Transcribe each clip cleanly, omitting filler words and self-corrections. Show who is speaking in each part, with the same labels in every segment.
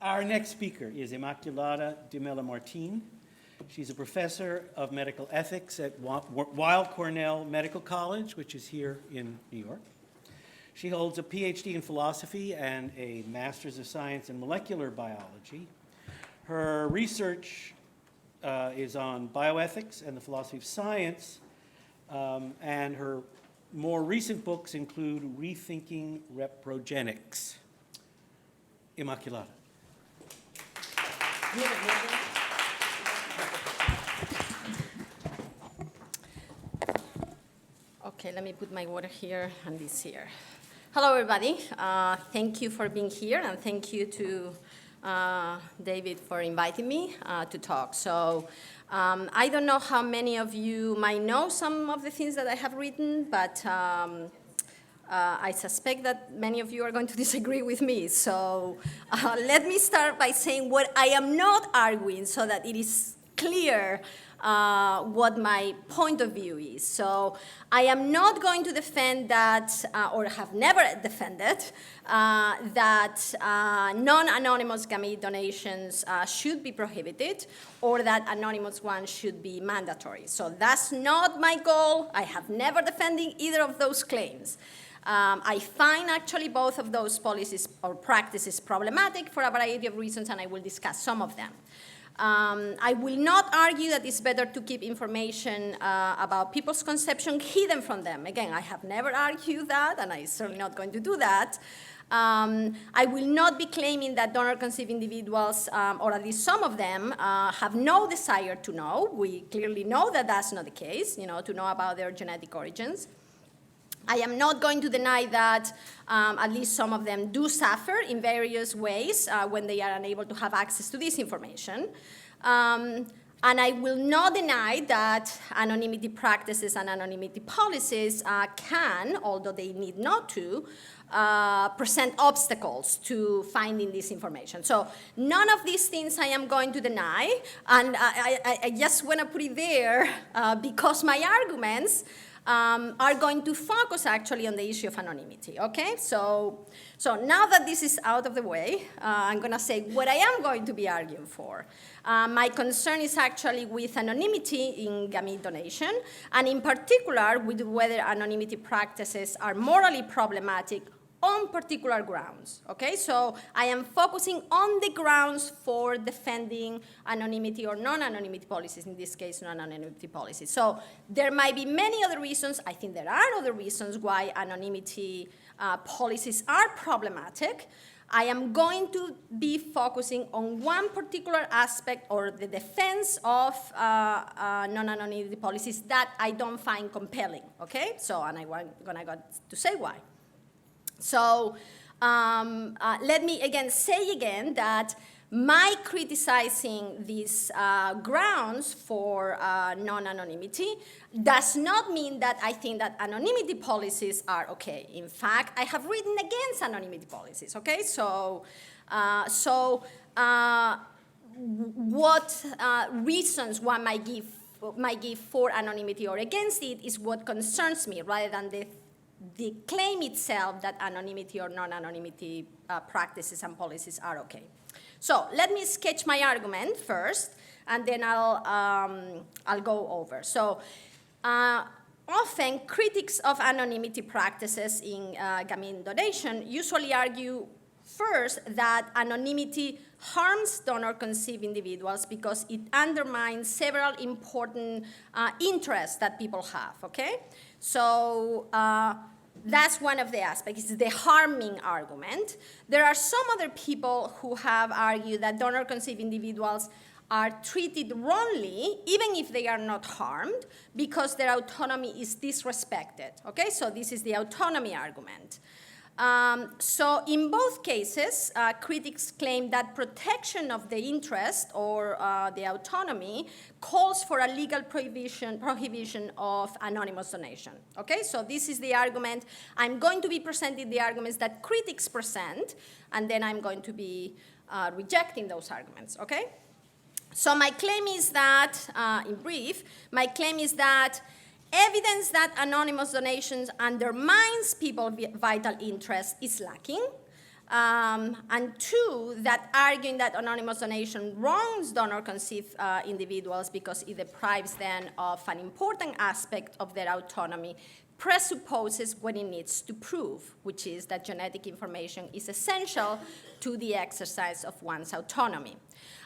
Speaker 1: Our next speaker is Inmaculada de Melo-Martin. She's a professor of medical ethics at Weill Cornell Medical College, which is here in New York. She holds a PhD in philosophy and a Master's of Science in molecular biology. Her research is on bioethics and the philosophy of science, and her more recent books include Rethinking Reprogenics. Inmaculada.
Speaker 2: Okay, let me put my water here and this here. Hello, everybody. Thank you for being here, and thank you to David for inviting me to talk. So I don't know how many of you might know some of the things that I have written, but I suspect that many of you are going to disagree with me. So let me start by saying what I am not arguing so that it is clear what my point of view is. So I am not going to defend that, or have never defended, that non-anonymous gamete donations should be prohibited, or that anonymous ones should be mandatory. So that's not my goal. I have never defended either of those claims. I find actually both of those policies or practices problematic for a variety of reasons, and I will discuss some of them. I will not argue that it's better to keep information about people's conception hidden from them. Again, I have never argued that, and I'm certainly not going to do that. I will not be claiming that donor-conceived individuals, or at least some of them, have no desire to know. We clearly know that that's not the case, to know about their genetic origins. I am not going to deny that at least some of them do suffer in various ways when they are unable to have access to this information. And I will not deny that anonymity practices and anonymity policies can, although they need not to, present obstacles to finding this information. So none of these things I am going to deny, and I just want to put it there because my arguments are going to focus actually on the issue of anonymity, okay? So now that this is out of the way, I'm gonna say what I am going to be arguing for. My concern is actually with anonymity in gamete donation, and in particular with whether anonymity practices are morally problematic on particular grounds, okay? So I am focusing on the grounds for defending anonymity or non-anonymity policies, in this case, non-anonymity policies. So there might be many other reasons. I think there are other reasons why anonymity policies are problematic. I am going to be focusing on one particular aspect or the defense of non-anonymity policies that I don't find compelling, okay? So, and I'm gonna go to say why. So let me again say that my criticizing these grounds for non-anonymity does not mean that I think that anonymity policies are okay. In fact, I have written against anonymity policies, okay? So what reasons one might give for anonymity or against it is what concerns me, rather than the claim itself that anonymity or non-anonymity practices and policies are okay. So let me sketch my argument first, and then I'll go over. So often critics of anonymity practices in gamete donation usually argue first that anonymity harms donor-conceived individuals because it undermines several important interests that people have, okay? So that's one of the aspects, the harming argument. There are some other people who have argued that donor-conceived individuals are treated wrongly, even if they are not harmed, because their autonomy is disrespected, okay? So this is the autonomy argument. So in both cases, critics claim that protection of the interest or the autonomy calls for a legal prohibition of anonymous donation. Okay, so this is the argument. I'm going to be presenting the arguments that critics present, and then I'm going to be rejecting those arguments. Okay, so my claim is that, in brief, my claim is that evidence that anonymous donations undermines people's vital interest is lacking. And two, that arguing that anonymous donation wrongs donor-conceived individuals because it deprives them of an important aspect of their autonomy, presupposes what it needs to prove, which is that genetic information is essential to the exercise of one's autonomy.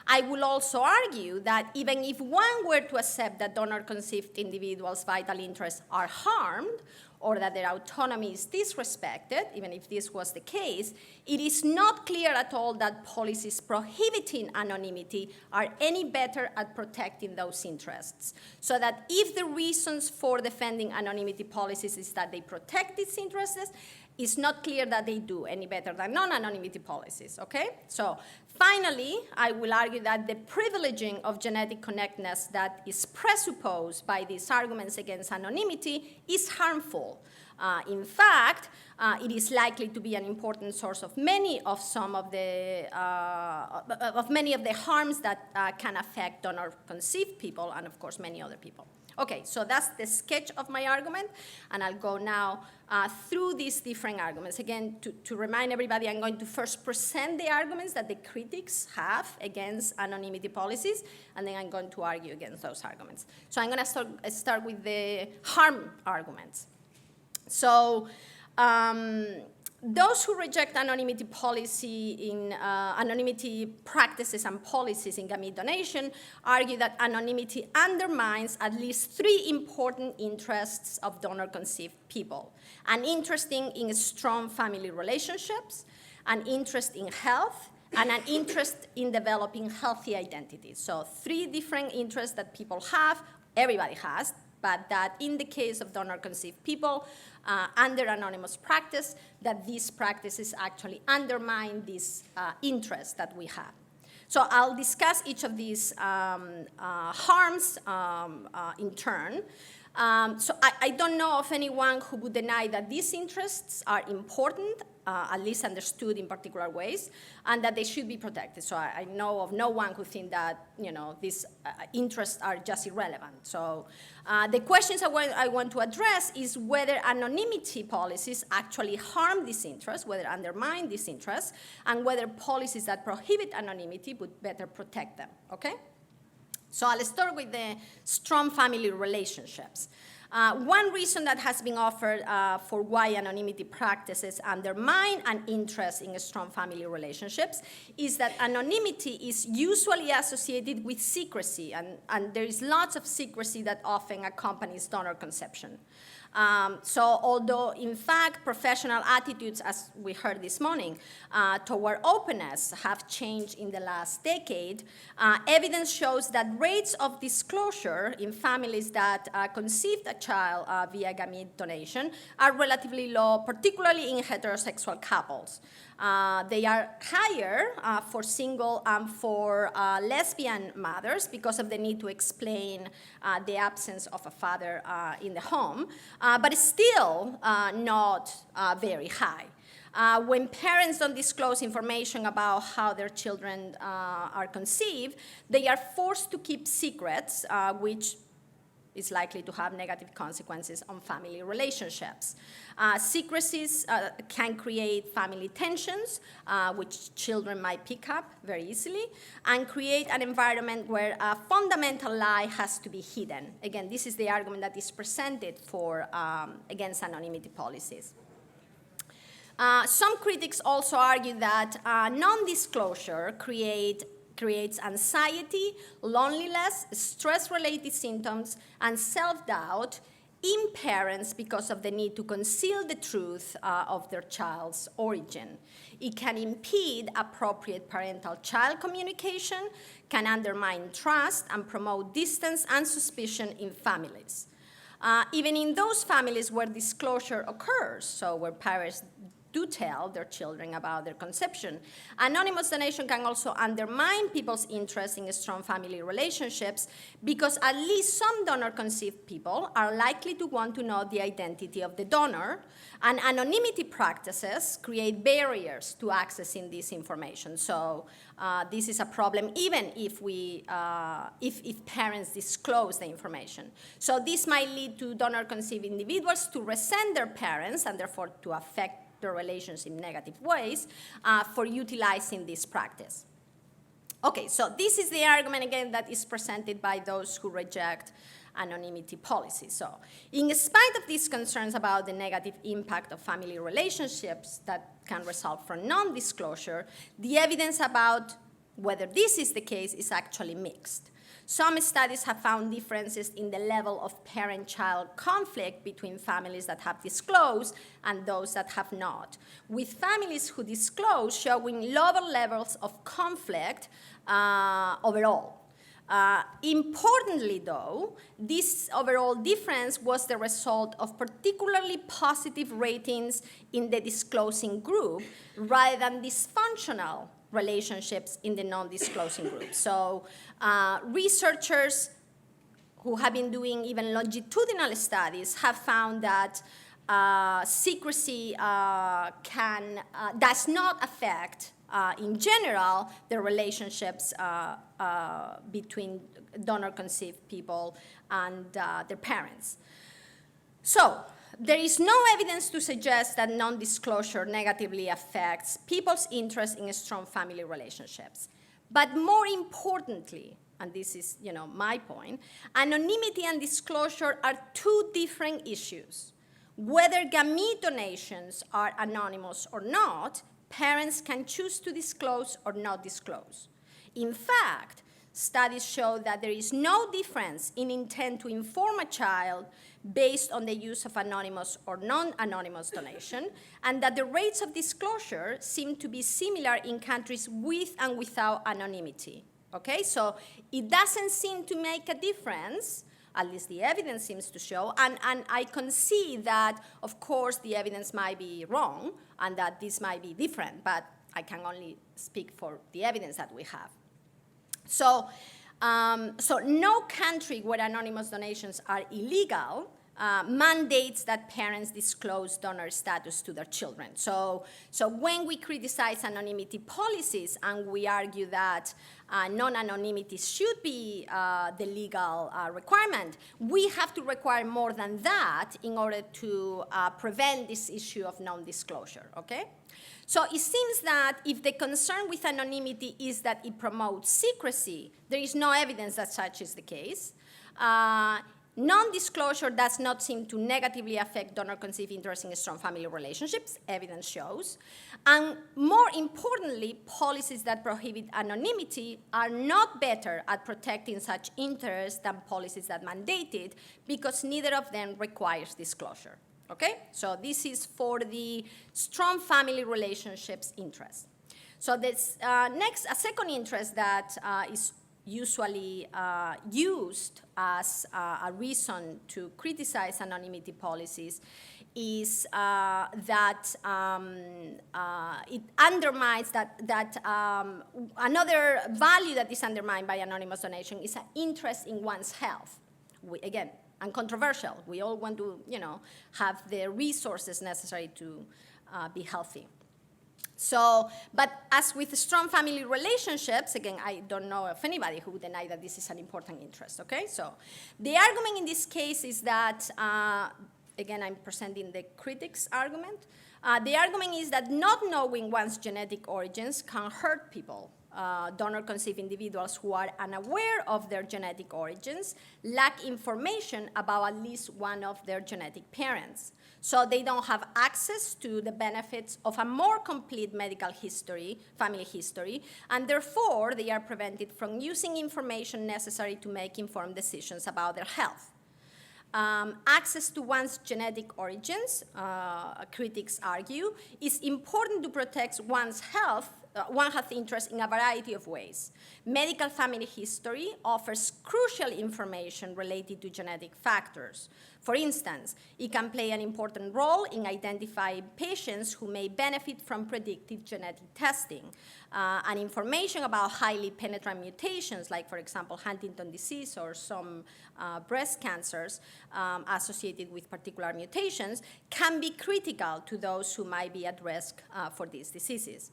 Speaker 2: I will also argue that even if one were to accept that donor-conceived individuals' vital interests are harmed, or that their autonomy is disrespected, even if this was the case, it is not clear at all that policies prohibiting anonymity are any better at protecting those interests. So that if the reasons for defending anonymity policies is that they protect these interests, it's not clear that they do any better than non-anonymity policies, okay? So finally, I will argue that the privileging of genetic connectedness that is presupposed by these arguments against anonymity is harmful. In fact, it is likely to be an important source of many of the harms that can affect donor-conceived people and, of course, many other people. Okay, so that's the sketch of my argument, and I'll go now through these different arguments. Again, to remind everybody, I'm going to first present the arguments that the critics have against anonymity policies, and then I'm going to argue against those arguments. So I'm going to start with the harm arguments. So those who reject anonymity policy in anonymity practices and policies in gamete donation argue that anonymity undermines at least three important interests of donor-conceived people: an interest in strong family relationships, an interest in health, and an interest in developing healthy identities. So three different interests that people have, everybody has, but that in the case of donor-conceived people, under anonymous practice, that these practices actually undermine this interest that we have. So I'll discuss each of these harms in turn. So I don't know of anyone who would deny that these interests are important, at least understood in particular ways, and that they should be protected. So I know of no one who thinks that these interests are just irrelevant. So the questions I want to address is whether anonymity policies actually harm these interests, whether undermine these interests, and whether policies that prohibit anonymity would better protect them, okay? So I'll start with the strong family relationships. One reason that has been offered for why anonymity practices undermine an interest in strong family relationships is that anonymity is usually associated with secrecy, and there is lots of secrecy that often accompanies donor conception. So although, in fact, professional attitudes, as we heard this morning, toward openness have changed in the last decade, evidence shows that rates of disclosure in families that conceived a child via gamete donation are relatively low, particularly in heterosexual couples. They are higher for single and for lesbian mothers because of the need to explain the absence of a father in the home, but still not very high. When parents don't disclose information about how their children are conceived, they are forced to keep secrets, which is likely to have negative consequences on family relationships. Secrecies can create family tensions, which children might pick up very easily, and create an environment where a fundamental lie has to be hidden. Again, this is the argument that is presented for against anonymity policies. Some critics also argue that non-disclosure creates anxiety, loneliness, stress-related symptoms, and self-doubt in parents because of the need to conceal the truth of their child's origin. It can impede appropriate parental-child communication, can undermine trust, and promote distance and suspicion in families. Even in those families where disclosure occurs, so where parents do tell their children about their conception, anonymous donation can also undermine people's interest in strong family relationships because at least some donor-conceived people are likely to want to know the identity of the donor, and anonymity practices create barriers to accessing this information. So this is a problem even if parents disclose the information. So this might lead to donor-conceived individuals to resent their parents and therefore to affect their relations in negative ways for utilizing this practice. Okay, so this is the argument, again, that is presented by those who reject anonymity policy. So in spite of these concerns about the negative impact of family relationships that can result from non-disclosure, the evidence about whether this is the case is actually mixed. Some studies have found differences in the level of parent-child conflict between families that have disclosed and those that have not, with families who disclose showing lower levels of conflict overall. Importantly, though, this overall difference was the result of particularly positive ratings in the disclosing group rather than dysfunctional relationships in the non-disclosing group. So researchers who have been doing even longitudinal studies have found that secrecy does not affect, in general, the relationships between donor-conceived people and their parents. So there is no evidence to suggest that non-disclosure negatively affects people's interest in strong family relationships. But more importantly, and this is my point, anonymity and disclosure are two different issues. Whether gamete donations are anonymous or not, parents can choose to disclose or not disclose. In fact, studies show that there is no difference in intent to inform a child based on the use of anonymous or non-anonymous donation, and that the rates of disclosure seem to be similar in countries with and without anonymity. Okay, so it doesn't seem to make a difference, at least the evidence seems to show, and I concede that, of course, the evidence might be wrong and that this might be different, but I can only speak for the evidence that we have. So no country where anonymous donations are illegal mandates that parents disclose donor status to their children. So when we criticize anonymity policies and we argue that non-anonymity should be the legal requirement, we have to require more than that in order to prevent this issue of non-disclosure, okay? So it seems that if the concern with anonymity is that it promotes secrecy, there is no evidence that such is the case. Non-disclosure does not seem to negatively affect donor-conceived interest in strong family relationships, evidence shows. And more importantly, policies that prohibit anonymity are not better at protecting such interests than policies that mandate it, because neither of them requires disclosure. Okay? So this is for the strong family relationships interest. So this next, a second interest that is usually used as a reason to criticize anonymity policies is that it undermines another value that is undermined by anonymous donation is an interest in one's health. Again, uncontroversial. We all want to, have the resources necessary to be healthy. So, but as with strong family relationships, again, I don't know of anybody who would deny that this is an important interest, okay? So the argument in this case is that, again, I'm presenting the critics' argument. The argument is that not knowing one's genetic origins can hurt people. Donor-conceived individuals who are unaware of their genetic origins lack information about at least one of their genetic parents. So they don't have access to the benefits of a more complete medical history, family history, and therefore they are prevented from using information necessary to make informed decisions about their health. Access to one's genetic origins, critics argue, is important to protect one's health. One has interest in a variety of ways. Medical family history offers crucial information related to genetic factors. For instance, it can play an important role in identifying patients who may benefit from predictive genetic testing. And information about highly penetrant mutations, like, for example, Huntington disease or some breast cancers associated with particular mutations, can be critical to those who might be at risk for these diseases.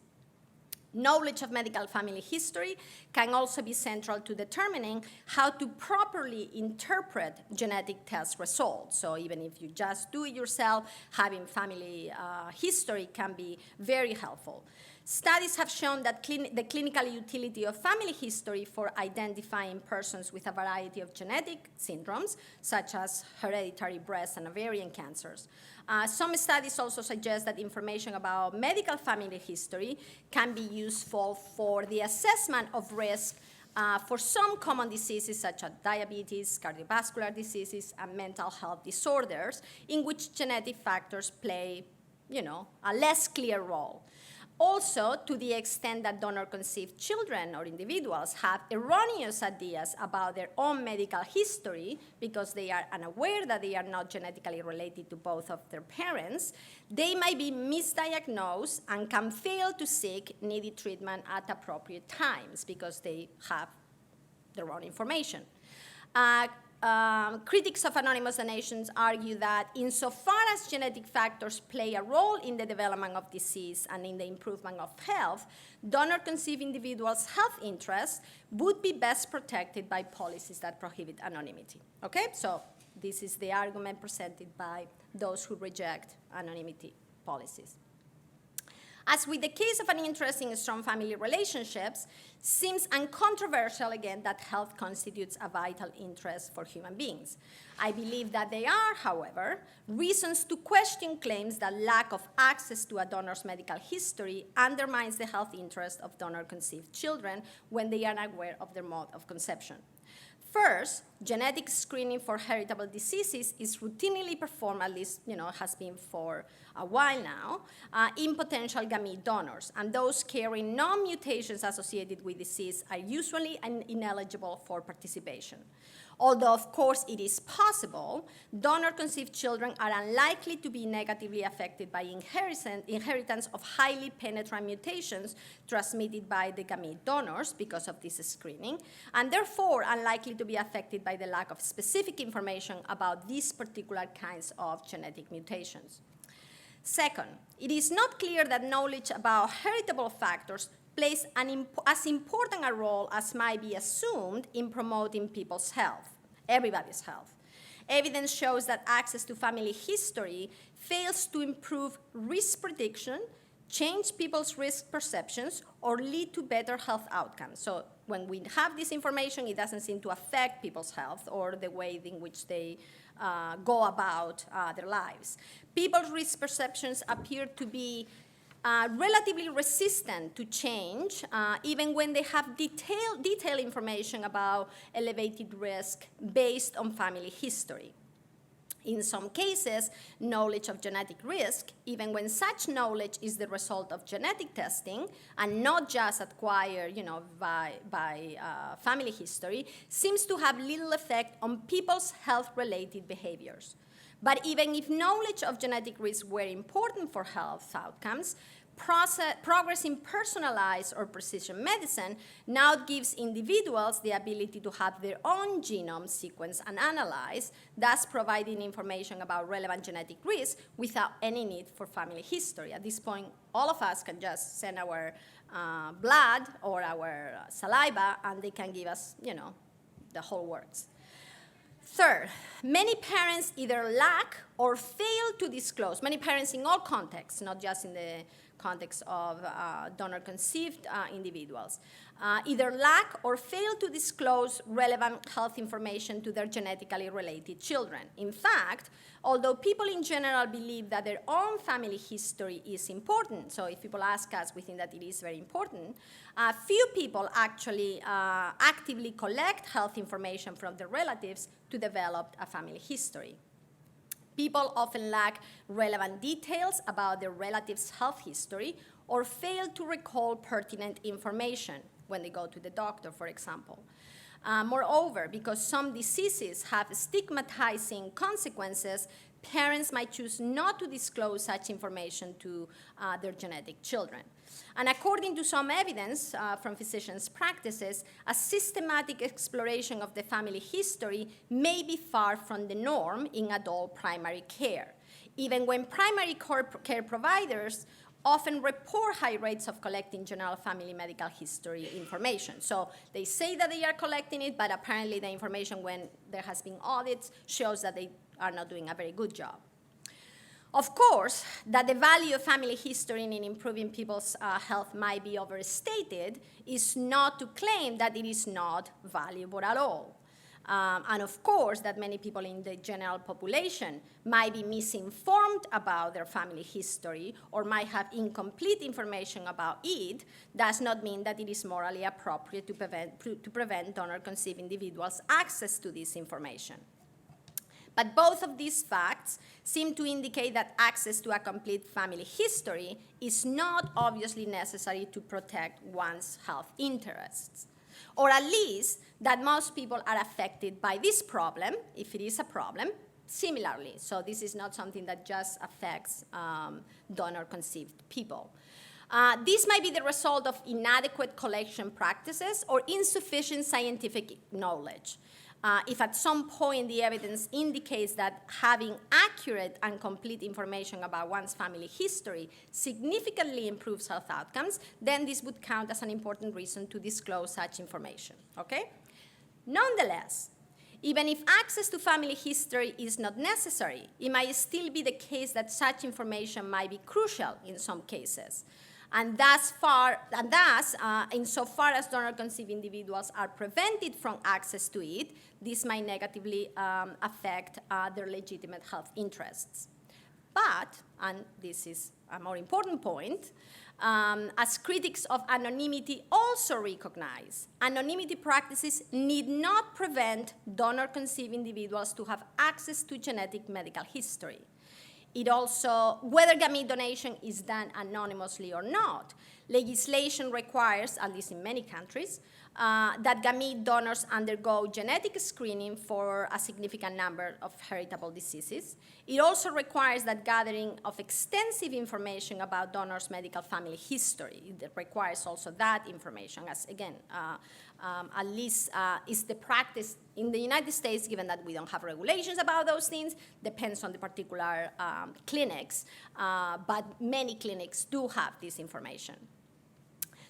Speaker 2: Knowledge of medical family history can also be central to determining how to properly interpret genetic test results. So even if you just do it yourself, having family history can be very helpful. Studies have shown that the clinical utility of family history for identifying persons with a variety of genetic syndromes, such as hereditary breast and ovarian cancers. Some studies also suggest that information about medical family history can be useful for the assessment of risk for some common diseases such as diabetes, cardiovascular diseases, and mental health disorders, in which genetic factors play, a less clear role. Also, to the extent that donor-conceived children or individuals have erroneous ideas about their own medical history because they are unaware that they are not genetically related to both of their parents, they might be misdiagnosed and can fail to seek needed treatment at appropriate times because they have the wrong information. Critics of anonymous donations argue that insofar as genetic factors play a role in the development of disease and in the improvement of health, donor-conceived individuals' health interests would be best protected by policies that prohibit anonymity. Okay, so this is the argument presented by those who reject anonymity policies. As with the case of an interest in strong family relationships, seems uncontroversial again that health constitutes a vital interest for human beings. I believe that there are, however, reasons to question claims that lack of access to a donor's medical history undermines the health interest of donor-conceived children when they are unaware of their mode of conception. First, genetic screening for heritable diseases is routinely performed, at least has been for a while now, in potential gamete donors, and those carrying known mutations associated with disease are usually ineligible for participation. Although, of course, it is possible, donor-conceived children are unlikely to be negatively affected by inheritance of highly penetrant mutations transmitted by the gamete donors because of this screening, and therefore unlikely to be affected by the lack of specific information about these particular kinds of genetic mutations. Second, it is not clear that knowledge about heritable factors plays as important a role as might be assumed in promoting people's health, everybody's health. Evidence shows that access to family history fails to improve risk prediction, change people's risk perceptions, or lead to better health outcomes. So when we have this information, it doesn't seem to affect people's health or the way in which they go about their lives. People's risk perceptions appear to be relatively resistant to change, even when they have detailed information about elevated risk based on family history. In some cases, knowledge of genetic risk, even when such knowledge is the result of genetic testing and not just acquired by family history, seems to have little effect on people's health-related behaviors. But even if knowledge of genetic risk were important for health outcomes, progress in personalized or precision medicine now gives individuals the ability to have their own genome sequenced and analyzed, thus providing information about relevant genetic risk without any need for family history. At this point, all of us can just send our blood or our saliva, and they can give us, the whole works. Third, many parents either lack or fail to disclose, many parents in all contexts, not just in the context of donor-conceived individuals, either lack or fail to disclose relevant health information to their genetically related children. In fact, although people in general believe that their own family history is important, so if people ask us, we think that it is very important, few people actually actively collect health information from their relatives to develop a family history. People often lack relevant details about their relatives' health history or fail to recall pertinent information when they go to the doctor, for example. Moreover, because some diseases have stigmatizing consequences, parents might choose not to disclose such information to their genetic children. And according to some evidence from physicians' practices, a systematic exploration of the family history may be far from the norm in adult primary care, even when primary care providers often report high rates of collecting general family medical history information. So they say that they are collecting it, but apparently the information when there has been audits shows that they are not doing a very good job. Of course, that the value of family history in improving people's health might be overstated is not to claim that it is not valuable at all. And of course, that many people in the general population might be misinformed about their family history or might have incomplete information about it does not mean that it is morally appropriate to prevent donor-conceived individuals' access to this information. But both of these facts seem to indicate that access to a complete family history is not obviously necessary to protect one's health interests, or at least that most people are affected by this problem, if it is a problem, similarly. So this is not something that just affects donor-conceived people. This might be the result of inadequate collection practices or insufficient scientific knowledge. If at some point the evidence indicates that having accurate and complete information about one's family history significantly improves health outcomes, then this would count as an important reason to disclose such information, okay? Nonetheless, even if access to family history is not necessary, it might still be the case that such information might be crucial in some cases. And insofar as donor-conceived individuals are prevented from access to it, this might negatively affect their legitimate health interests. But, and this is a more important point, as critics of anonymity also recognize, anonymity practices need not prevent donor-conceived individuals to have access to genetic medical history. It also, whether gamete donation is done anonymously or not, legislation requires, at least in many countries, that gamete donors undergo genetic screening for a significant number of heritable diseases. It also requires that gathering of extensive information about donors' medical family history. It requires also that information, as again, at least is the practice in the United States, given that we don't have regulations about those things, depends on the particular clinics, but many clinics do have this information.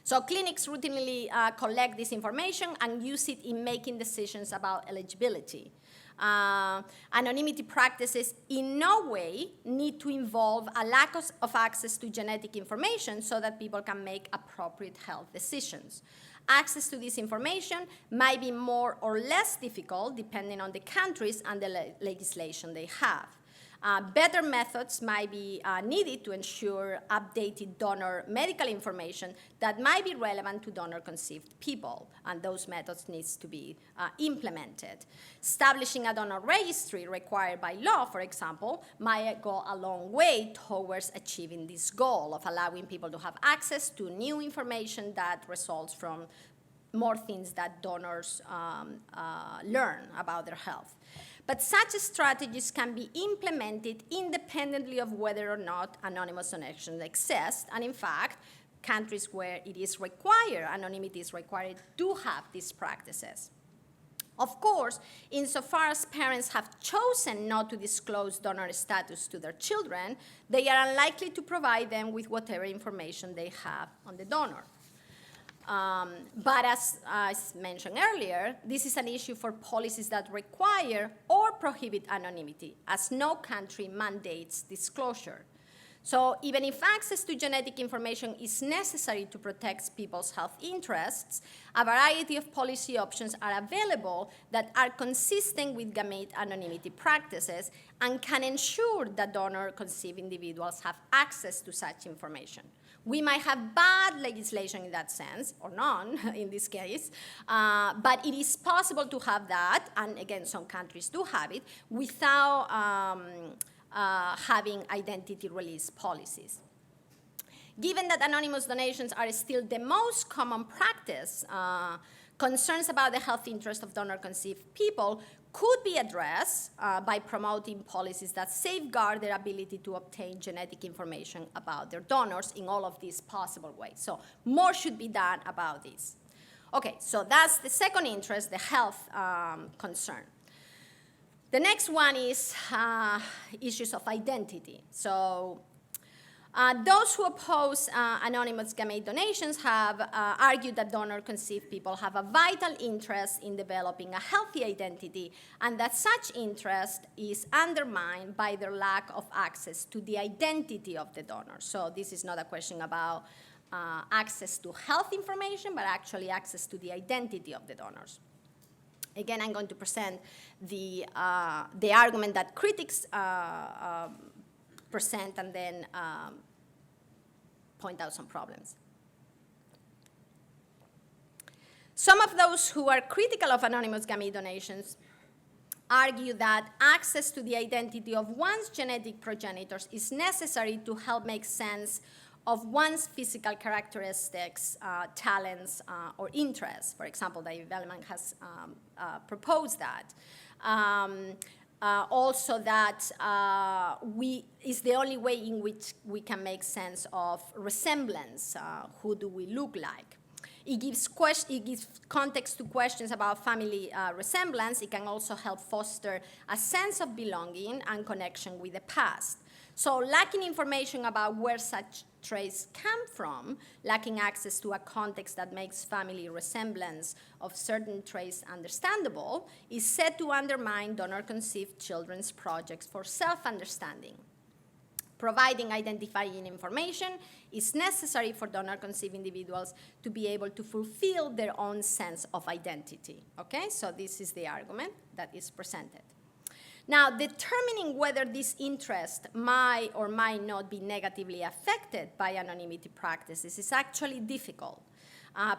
Speaker 2: So clinics routinely collect this information and use it in making decisions about eligibility. Anonymity practices in no way need to involve a lack of access to genetic information so that people can make appropriate health decisions. Access to this information might be more or less difficult depending on the countries and the legislation they have. Better methods might be needed to ensure updated donor medical information that might be relevant to donor-conceived people, and those methods need to be implemented. Establishing a donor registry required by law, for example, might go a long way towards achieving this goal of allowing people to have access to new information that results from more things that donors learn about their health. But such strategies can be implemented independently of whether or not anonymous donations exist. And in fact, countries where it is required, anonymity is required, do have these practices. Of course, insofar as parents have chosen not to disclose donor status to their children, they are unlikely to provide them with whatever information they have on the donor. But as mentioned earlier, this is an issue for policies that require or prohibit anonymity, as no country mandates disclosure. So even if access to genetic information is necessary to protect people's health interests, a variety of policy options are available that are consistent with gamete anonymity practices and can ensure that donor-conceived individuals have access to such information. We might have bad legislation in that sense, or none in this case, but it is possible to have that, and again, some countries do have it, without having identity release policies. Given that anonymous donations are still the most common practice, concerns about the health interest of donor-conceived people could be addressed by promoting policies that safeguard their ability to obtain genetic information about their donors in all of these possible ways. So more should be done about this. Okay, so that's the second interest, the health concern. The next one is issues of identity. So Those who oppose anonymous gamete donations have argued that donor-conceived people have a vital interest in developing a healthy identity, and that such interest is undermined by their lack of access to the identity of the donor. So this is not a question about access to health information, but actually access to the identity of the donors. Again, I'm going to present the argument that critics present and then point out some problems. Some of those who are critical of anonymous gamete donations argue that access to the identity of one's genetic progenitors is necessary to help make sense of one's physical characteristics, talents, or interests. For example, David Bellman has proposed that. Also that is the only way in which we can make sense of resemblance. Who do we look like? It gives context to questions about family resemblance. It can also help foster a sense of belonging and connection with the past. So lacking information about where such traits come from, lacking access to a context that makes family resemblance of certain traits understandable, is said to undermine donor-conceived children's projects for self-understanding. Providing identifying information is necessary for donor-conceived individuals to be able to fulfill their own sense of identity. Okay, so this is the argument that is presented. Now, determining whether this interest might or might not be negatively affected by anonymity practices is actually difficult,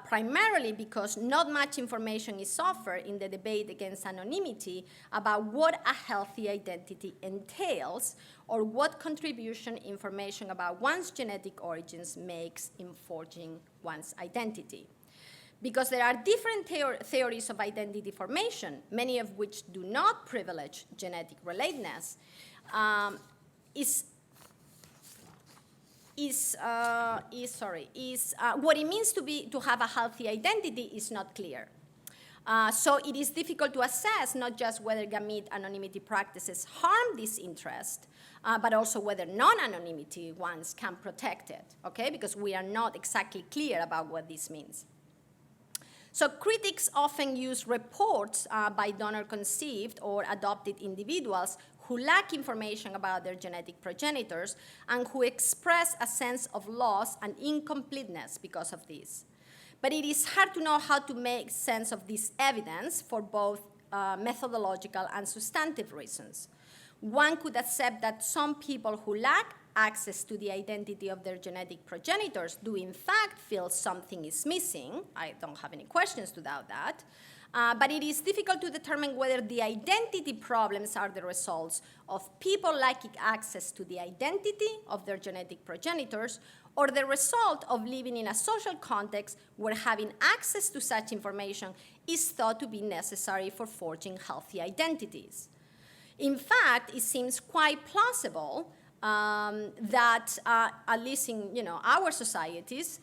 Speaker 2: primarily because not much information is offered in the debate against anonymity about what a healthy identity entails or what contribution information about one's genetic origins makes in forging one's identity. Because there are different theories of identity formation, many of which do not privilege genetic relatedness, what it means to have a healthy identity is not clear. So it is difficult to assess not just whether gamete anonymity practices harm this interest, but also whether non-anonymity ones can protect it, okay? Because we are not exactly clear about what this means. So critics often use reports by donor-conceived or adopted individuals who lack information about their genetic progenitors and who express a sense of loss and incompleteness because of this. But it is hard to know how to make sense of this evidence for both methodological and substantive reasons. One could accept that some people who lack access to the identity of their genetic progenitors do in fact feel something is missing. I don't have any questions to doubt that. But it is difficult to determine whether the identity problems are the results of people lacking access to the identity of their genetic progenitors or the result of living in a social context where having access to such information is thought to be necessary for forging healthy identities. In fact, it seems quite plausible that at least in our societies,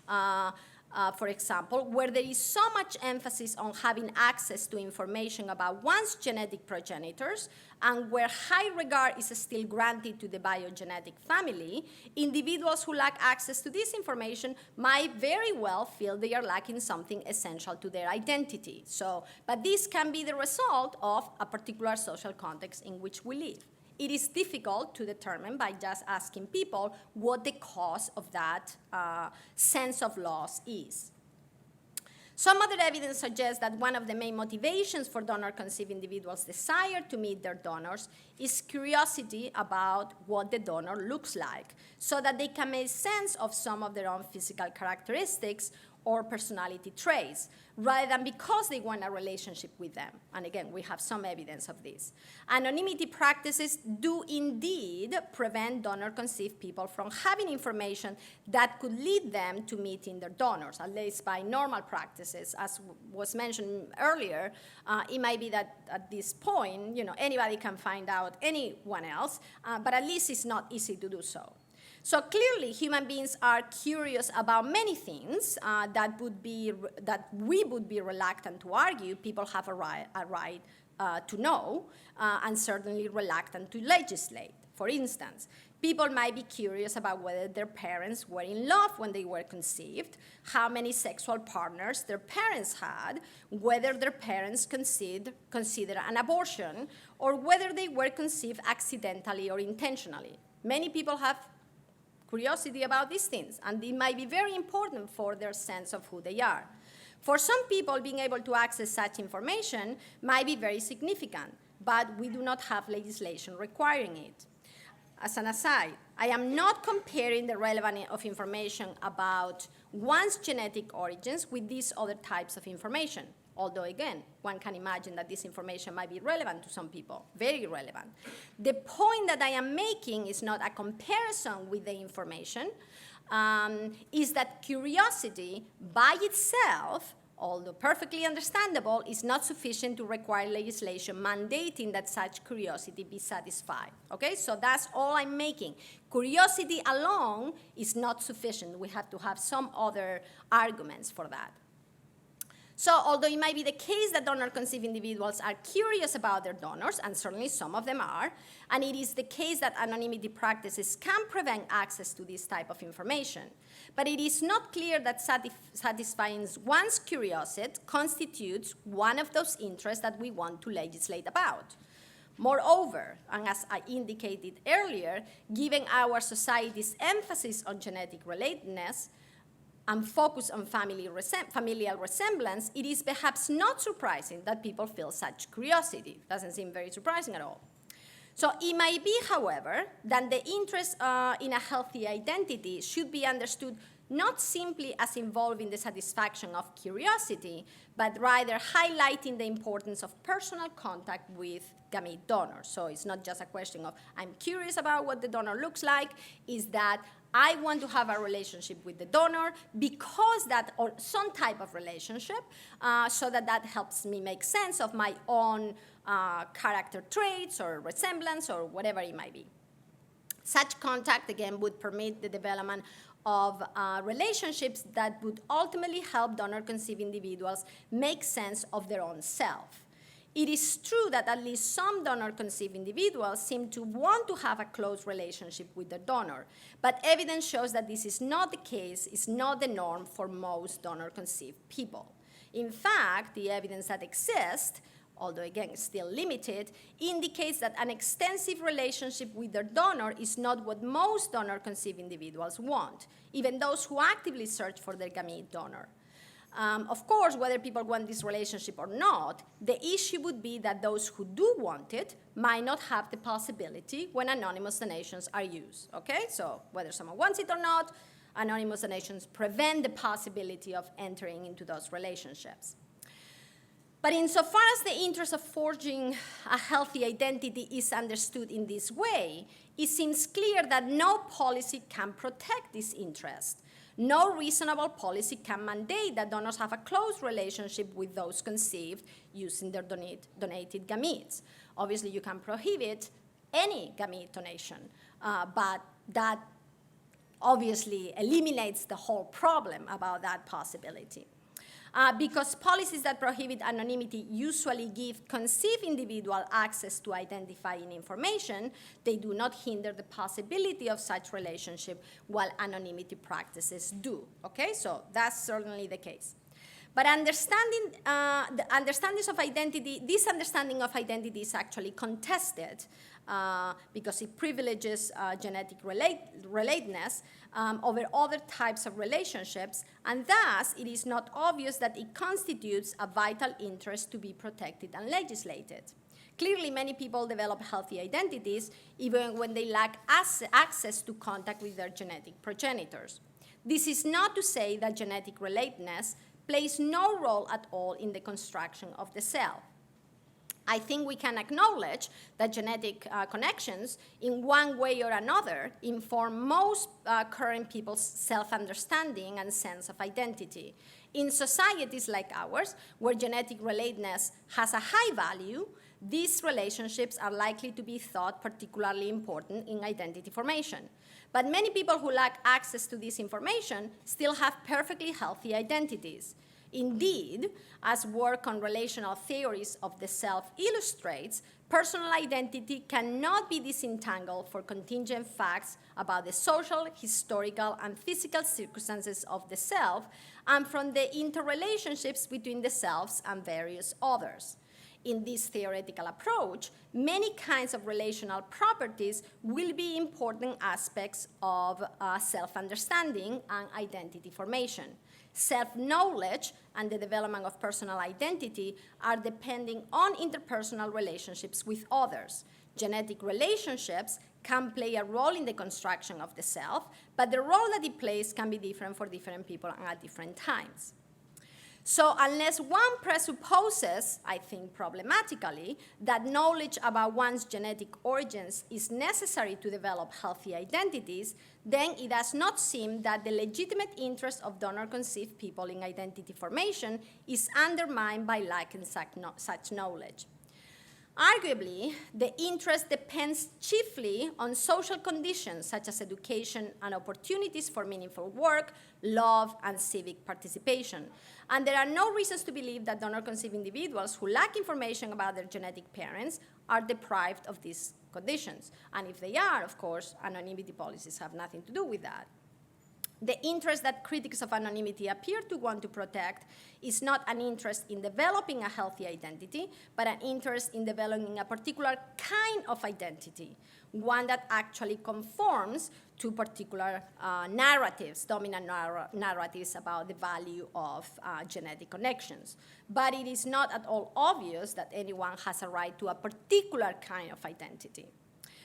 Speaker 2: for example, where there is so much emphasis on having access to information about one's genetic progenitors and where high regard is still granted to the biogenetic family, individuals who lack access to this information might very well feel they are lacking something essential to their identity. But this can be the result of a particular social context in which we live. It is difficult to determine by just asking people what the cause of that sense of loss is. Some other evidence suggests that one of the main motivations for donor-conceived individuals' desire to meet their donors is curiosity about what the donor looks like, so that they can make sense of some of their own physical characteristics or personality traits, rather than because they want a relationship with them. And again, we have some evidence of this. Anonymity practices do indeed prevent donor-conceived people from having information that could lead them to meeting their donors, at least by normal practices. As was mentioned earlier, it might be that at this point, anybody can find out anyone else, but at least it's not easy to do so. So clearly, human beings are curious about many things that we would be reluctant to argue people have a right to know, and certainly reluctant to legislate. For instance, People might be curious about whether their parents were in love when they were conceived, how many sexual partners their parents had, whether their parents consider an abortion, or whether they were conceived accidentally or intentionally. Many people have curiosity about these things, and it might be very important for their sense of who they are. For some people, being able to access such information might be very significant, but we do not have legislation requiring it. As an aside, I am not comparing the relevance of information about one's genetic origins with these other types of information. Although, again, one can imagine that this information might be relevant to some people, very relevant. The point that I am making is not a comparison with the information, is that curiosity by itself, although perfectly understandable, is not sufficient to require legislation mandating that such curiosity be satisfied. Okay, so that's all I'm making. Curiosity alone is not sufficient. We have to have some other arguments for that. So although it might be the case that donor-conceived individuals are curious about their donors, and certainly some of them are, and it is the case that anonymity practices can prevent access to this type of information, but it is not clear that satisfying one's curiosity constitutes one of those interests that we want to legislate about. Moreover, and as I indicated earlier, given our society's emphasis on genetic relatedness, and focus on familial resemblance, it is perhaps not surprising that people feel such curiosity. Doesn't seem very surprising at all. So it might be, however, that the interest in a healthy identity should be understood not simply as involving the satisfaction of curiosity, but rather highlighting the importance of personal contact with gamete donors. So it's not just a question of, I'm curious about what the donor looks like, is that I want to have a relationship with the donor because that, or some type of relationship, so that helps me make sense of my own character traits or resemblance or whatever it might be. Such contact, again, would permit the development of relationships that would ultimately help donor-conceived individuals make sense of their own self. It is true that at least some donor-conceived individuals seem to want to have a close relationship with the donor, but evidence shows that this is not the case, is not the norm for most donor-conceived people. In fact, the evidence that exists, although again still limited, indicates that an extensive relationship with their donor is not what most donor-conceived individuals want, even those who actively search for their gamete donor. Of course, whether people want this relationship or not, the issue would be that those who do want it might not have the possibility when anonymous donations are used, okay? So whether someone wants it or not, anonymous donations prevent the possibility of entering into those relationships. But insofar as the interest of forging a healthy identity is understood in this way, it seems clear that no policy can protect this interest. No reasonable policy can mandate that donors have a close relationship with those conceived using their donated gametes. Obviously, you can prohibit any gamete donation, but that obviously eliminates the whole problem about that possibility. Because policies that prohibit anonymity usually give conceived individual access to identifying information, they do not hinder the possibility of such relationship, while anonymity practices do, okay? So that's certainly the case. But this understanding of identity is actually contested because it privileges genetic relatedness over other types of relationships, and thus it is not obvious that it constitutes a vital interest to be protected and legislated. Clearly, many people develop healthy identities even when they lack access to contact with their genetic progenitors. This is not to say that genetic relatedness plays no role at all in the construction of the self. I think we can acknowledge that genetic connections, in one way or another, inform most current people's self-understanding and sense of identity. In societies like ours, where genetic relatedness has a high value, these relationships are likely to be thought particularly important in identity formation. But many people who lack access to this information still have perfectly healthy identities. Indeed, as work on relational theories of the self illustrates, personal identity cannot be disentangled for contingent facts about the social, historical, and physical circumstances of the self and from the interrelationships between the selves and various others. In this theoretical approach, many kinds of relational properties will be important aspects of self-understanding and identity formation. Self-knowledge and the development of personal identity are depending on interpersonal relationships with others. Genetic relationships can play a role in the construction of the self, but the role that it plays can be different for different people and at different times. So unless one presupposes, I think problematically, that knowledge about one's genetic origins is necessary to develop healthy identities, then it does not seem that the legitimate interest of donor-conceived people in identity formation is undermined by lacking such knowledge. Arguably, the interest depends chiefly on social conditions such as education and opportunities for meaningful work, love, and civic participation. And there are no reasons to believe that donor-conceived individuals who lack information about their genetic parents are deprived of these conditions. And if they are, of course, anonymity policies have nothing to do with that. The interest that critics of anonymity appear to want to protect is not an interest in developing a healthy identity, but an interest in developing a particular kind of identity, one that actually conforms to particular narratives, dominant narratives about the value of genetic connections. But it is not at all obvious that anyone has a right to a particular kind of identity.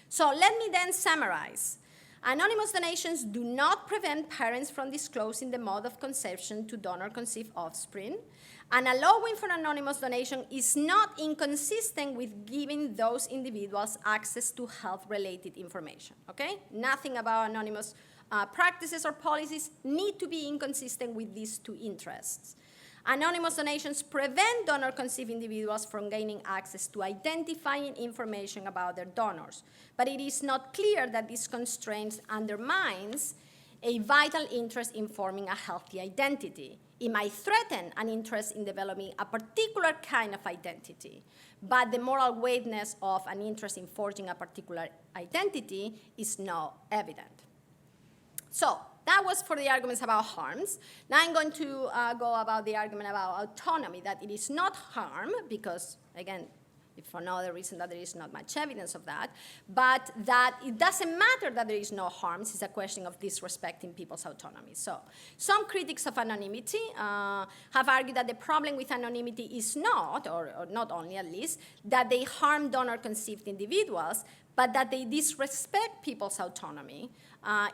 Speaker 2: So let me then summarize. Anonymous donations do not prevent parents from disclosing the mode of conception to donor-conceived offspring, and allowing for anonymous donation is not inconsistent with giving those individuals access to health-related information, okay? Nothing about anonymous practices or policies need to be inconsistent with these two interests. Anonymous donations prevent donor-conceived individuals from gaining access to identifying information about their donors, but it is not clear that this constraint undermines a vital interest in forming a healthy identity. It might threaten an interest in developing a particular kind of identity, but the moral weightness of an interest in forging a particular identity is not evident. So, that was for the arguments about harms. Now I'm going to go about the argument about autonomy, that it is not harm, because, again, if for no other reason that there is not much evidence of that, but that it doesn't matter that there is no harms. It's a question of disrespecting people's autonomy. So some critics of anonymity have argued that the problem with anonymity is not, or not only at least, that they harm donor-conceived individuals, but that they disrespect people's autonomy.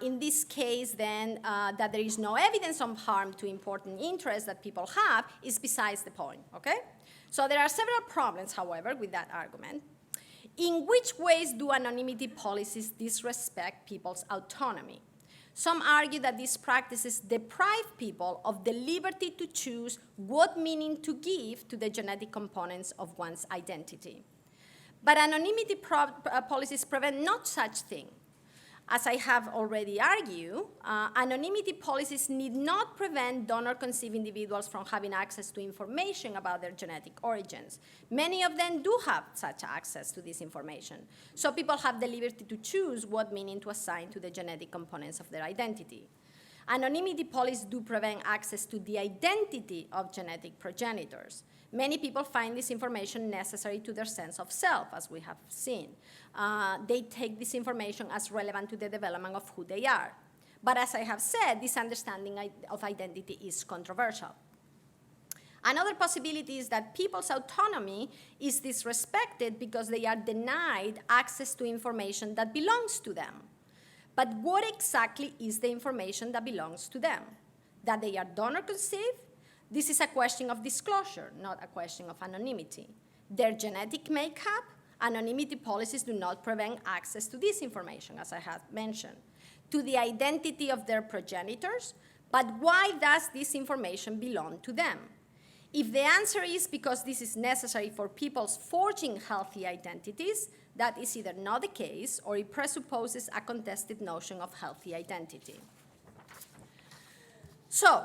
Speaker 2: In this case, then, that there is no evidence of harm to important interests that people have is besides the point, okay? So there are several problems, however, with that argument. In which ways do anonymity policies disrespect people's autonomy? Some argue that these practices deprive people of the liberty to choose what meaning to give to the genetic components of one's identity. But anonymity policies prevent not such thing. As I have already argued, anonymity policies need not prevent donor-conceived individuals from having access to information about their genetic origins. Many of them do have such access to this information. So people have the liberty to choose what meaning to assign to the genetic components of their identity. Anonymity policies do prevent access to the identity of genetic progenitors. Many people find this information necessary to their sense of self, as we have seen. They take this information as relevant to the development of who they are. But as I have said, this understanding of identity is controversial. Another possibility is that people's autonomy is disrespected because they are denied access to information that belongs to them. But what exactly is the information that belongs to them? That they are donor-conceived? This is a question of disclosure, not a question of anonymity. Their genetic makeup? Anonymity policies do not prevent access to this information, as I have mentioned. To the identity of their progenitors? But why does this information belong to them? If the answer is because this is necessary for people's forging healthy identities, that is either not the case or it presupposes a contested notion of healthy identity. So,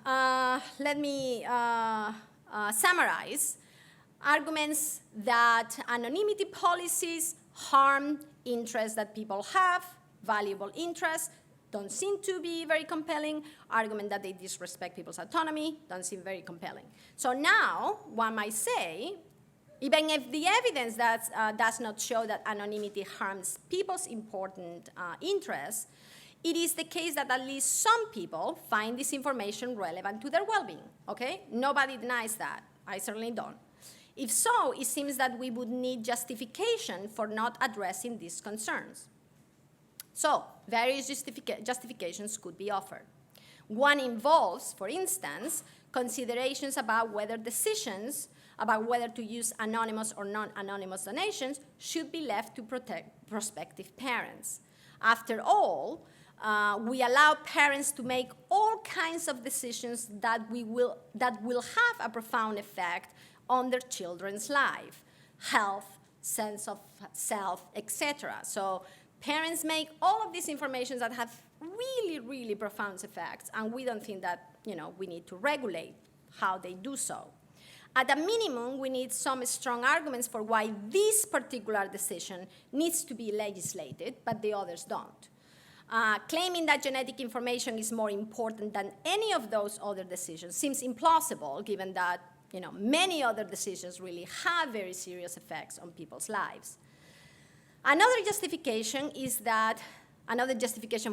Speaker 2: let me summarize. Arguments that anonymity policies harm interests that people have, valuable interests, don't seem to be very compelling. Argument that they disrespect people's autonomy don't seem very compelling. So now, one might say, even if the evidence does not show that anonymity harms people's important interests, it is the case that at least some people find this information relevant to their well-being, okay? Nobody denies that. I certainly don't. If so, it seems that we would need justification for not addressing these concerns. So, various justifications could be offered. One involves, for instance, considerations about whether decisions about whether to use anonymous or non-anonymous donations should be left to prospective parents. After all, we allow parents to make all kinds of decisions that will have a profound effect on their children's life, health, sense of self, etc. So parents make all of these informations that have really, really profound effects, and we don't think that we need to regulate how they do so. At a minimum, we need some strong arguments for why this particular decision needs to be legislated, but the others don't. Claiming that genetic information is more important than any of those other decisions seems implausible, given that many other decisions really have very serious effects on people's lives. Another justification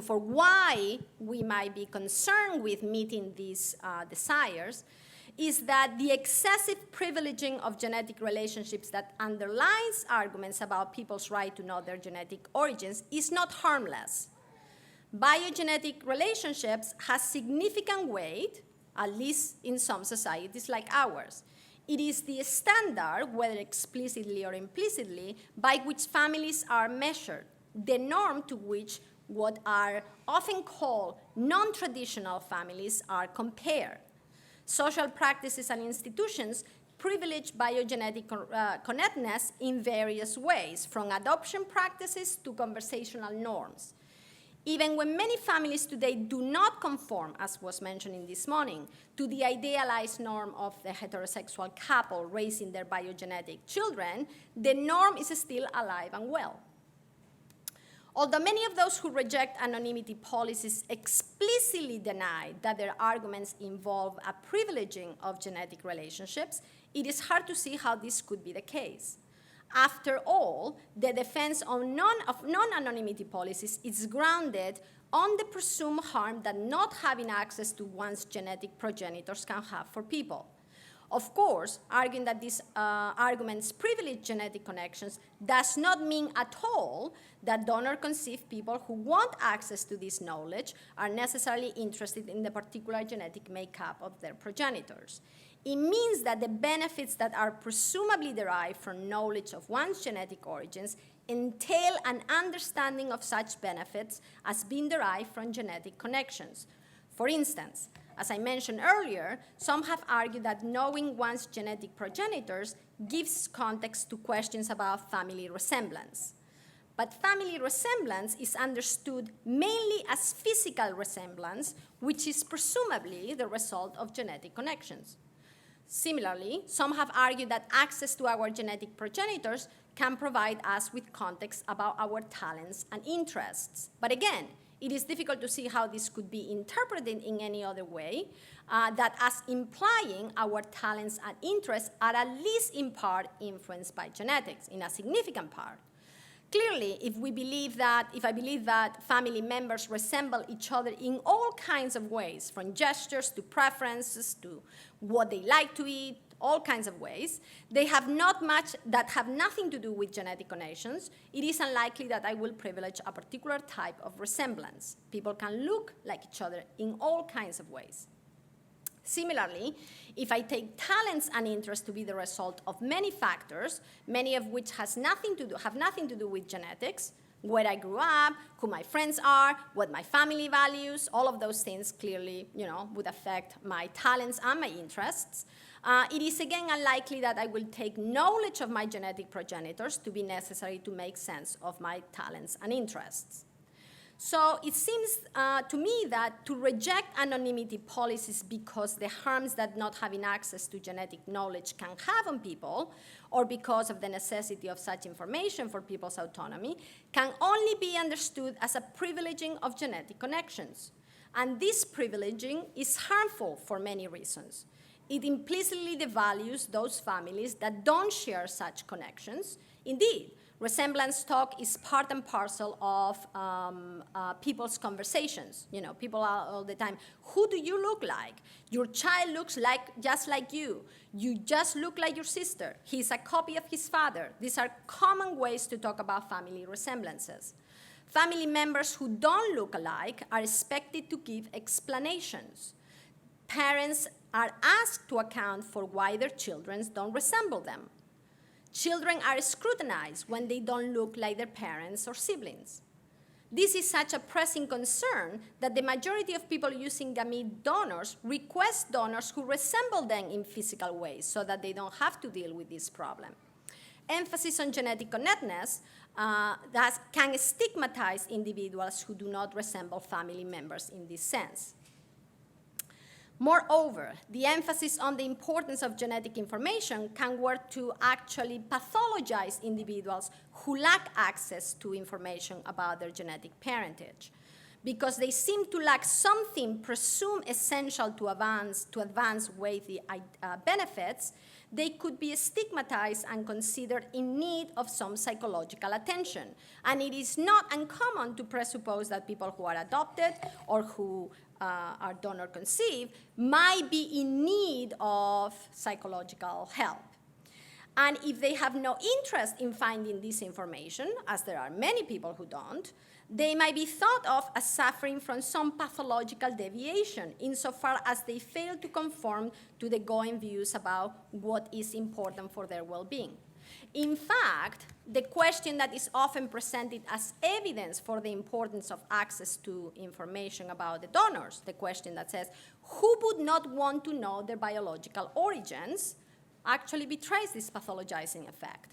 Speaker 2: for why we might be concerned with meeting these desires is that the excessive privileging of genetic relationships that underlies arguments about people's right to know their genetic origins is not harmless. Biogenetic relationships have significant weight, at least in some societies like ours. It is the standard, whether explicitly or implicitly, by which families are measured, the norm to which what are often called non-traditional families are compared. Social practices and institutions privilege biogenetic connectedness in various ways, from adoption practices to conversational norms. Even when many families today do not conform, as was mentioned in this morning, to the idealized norm of the heterosexual couple raising their biogenetic children, the norm is still alive and well. Although many of those who reject anonymity policies explicitly deny that their arguments involve a privileging of genetic relationships, it is hard to see how this could be the case. After all, the defense of non-anonymity policies is grounded on the presumed harm that not having access to one's genetic progenitors can have for people. Of course, arguing that these arguments privilege genetic connections does not mean at all that donor-conceived people who want access to this knowledge are necessarily interested in the particular genetic makeup of their progenitors. It means that the benefits that are presumably derived from knowledge of one's genetic origins entail an understanding of such benefits as being derived from genetic connections. For instance, as I mentioned earlier, some have argued that knowing one's genetic progenitors gives context to questions about family resemblance. But family resemblance is understood mainly as physical resemblance, which is presumably the result of genetic connections. Similarly, some have argued that access to our genetic progenitors can provide us with context about our talents and interests. But again, it is difficult to see how this could be interpreted in any other way, that as implying our talents and interests are at least in part influenced by genetics, in a significant part. Clearly, if I believe that family members resemble each other in all kinds of ways, from gestures to preferences to what they like to eat, all kinds of ways, that have nothing to do with genetic connections, it is unlikely that I will privilege a particular type of resemblance. People can look like each other in all kinds of ways. Similarly, if I take talents and interests to be the result of many factors, many of which have nothing to do with genetics, where I grew up, who my friends are, what my family values, all of those things clearly, would affect my talents and my interests. It is again unlikely that I will take knowledge of my genetic progenitors to be necessary to make sense of my talents and interests. So it seems to me that to reject anonymity policies because the harms that not having access to genetic knowledge can have on people, or because of the necessity of such information for people's autonomy, can only be understood as a privileging of genetic connections. And this privileging is harmful for many reasons. It implicitly devalues those families that don't share such connections. Indeed, resemblance talk is part and parcel of people's conversations. You know, people are all the time, who do you look like? Your child looks just like you. You just look like your sister. He's a copy of his father. These are common ways to talk about family resemblances. Family members who don't look alike are expected to give explanations. Parents are asked to account for why their children don't resemble them. Children are scrutinized when they don't look like their parents or siblings. This is such a pressing concern that the majority of people using gamete donors request donors who resemble them in physical ways so that they don't have to deal with this problem. Emphasis on genetic connectedness that can stigmatize individuals who do not resemble family members in this sense. Moreover, the emphasis on the importance of genetic information can work to actually pathologize individuals who lack access to information about their genetic parentage. Because they seem to lack something presumed essential to advance weighty benefits, they could be stigmatized and considered in need of some psychological attention. And it is not uncommon to presuppose that people who are adopted or who are donor conceived might be in need of psychological help. And if they have no interest in finding this information, as there are many people who don't, they might be thought of as suffering from some pathological deviation insofar as they fail to conform to the going views about what is important for their well-being. In fact, the question that is often presented as evidence for the importance of access to information about the donors, the question that says, who would not want to know their biological origins, actually betrays this pathologizing effect.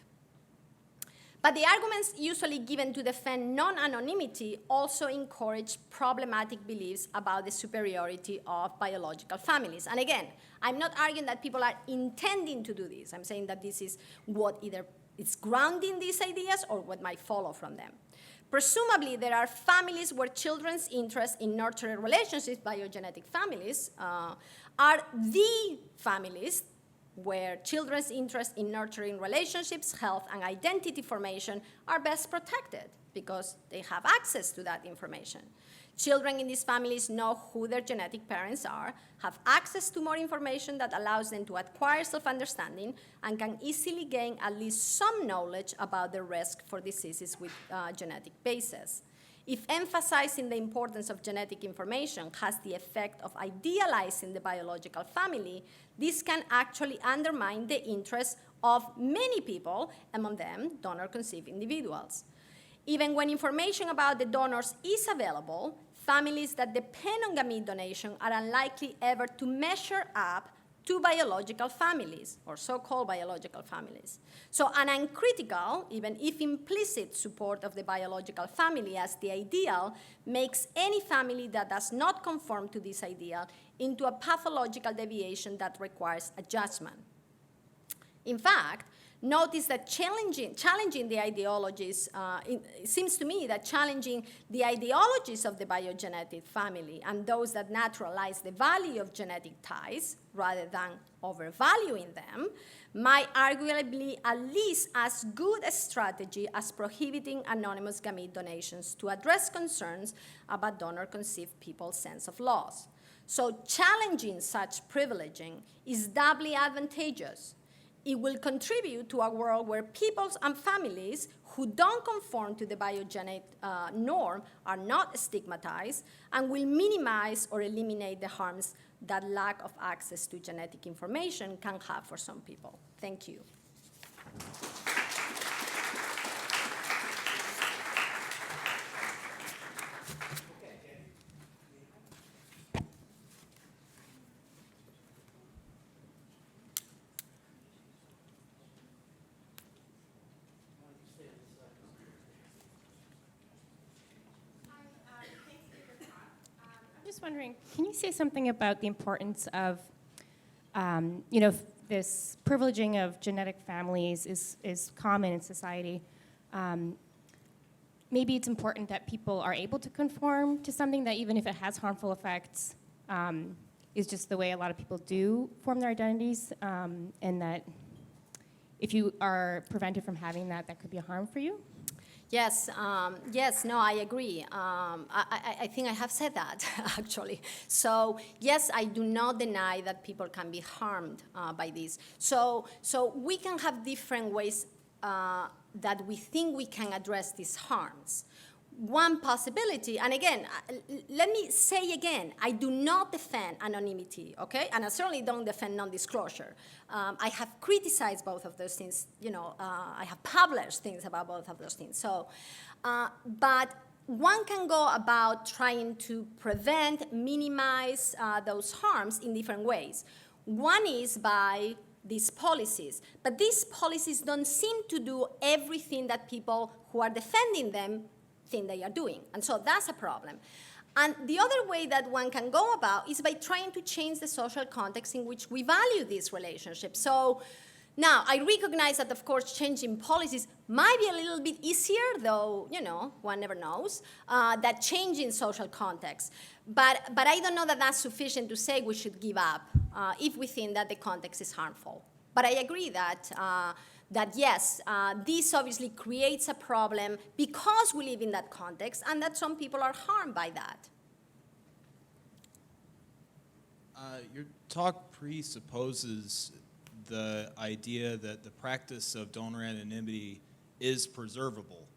Speaker 2: But the arguments usually given to defend non-anonymity also encourage problematic beliefs about the superiority of biological families. And again, I'm not arguing that people are intending to do this. I'm saying that this is what either is grounding these ideas or what might follow from them. Presumably, there are families where children's interest in nurturing relationships, biogenetic families, are the families where children's interest in nurturing relationships, health, and identity formation are best protected because they have access to that information. Children in these families know who their genetic parents are, have access to more information that allows them to acquire self-understanding, and can easily gain at least some knowledge about the risk for diseases with genetic basis. If emphasizing the importance of genetic information has the effect of idealizing the biological family, this can actually undermine the interests of many people, among them donor-conceived individuals. Even when information about the donors is available, families that depend on gamete donation are unlikely ever to measure up to biological families, or so-called biological families. So an uncritical, even if implicit, support of the biological family as the ideal makes any family that does not conform to this ideal into a pathological deviation that requires adjustment. In fact, notice that challenging the ideologies, it seems to me that challenging the ideologies of the biogenetic family and those that naturalize the value of genetic ties rather than overvaluing them might arguably be at least as good a strategy as prohibiting anonymous gamete donations to address concerns about donor-conceived people's sense of loss. So challenging such privileging is doubly advantageous. It will contribute to a world where peoples and families who don't conform to the biogenic norm are not stigmatized and will minimize or eliminate the harms that lack of access to genetic information can have for some people. Thank you.
Speaker 3: just wondering, can you say something about the importance of, this privileging of genetic families is common in society. Maybe it's important that people are able to conform to something that, even if it has harmful effects, is just the way a lot of people do form their identities, and that if you are prevented from having that, that could be a harm for you?
Speaker 2: Yes, no, I agree. I think I have said that, actually. So, yes, I do not deny that people can be harmed by this. So we can have different ways that we think we can address these harms. One possibility, and again, let me say again, I do not defend anonymity, okay? And I certainly don't defend non-disclosure. I have criticized both of those things, I have published things about both of those things. So, but one can go about trying to prevent, minimize those harms in different ways. One is by these policies, but these policies don't seem to do everything that people who are defending them think they are doing. And so that's a problem. And the other way that one can go about is by trying to change the social context in which we value these relationships. So now, I recognize that, of course, changing policies might be a little bit easier, though, one never knows, that changing social context. But I don't know that that's sufficient to say we should give up if we think that the context is harmful. But I agree that yes, this obviously creates a problem because we live in that context, and that some people are harmed by that.
Speaker 4: Your talk presupposes the idea that the practice of donor anonymity is preservable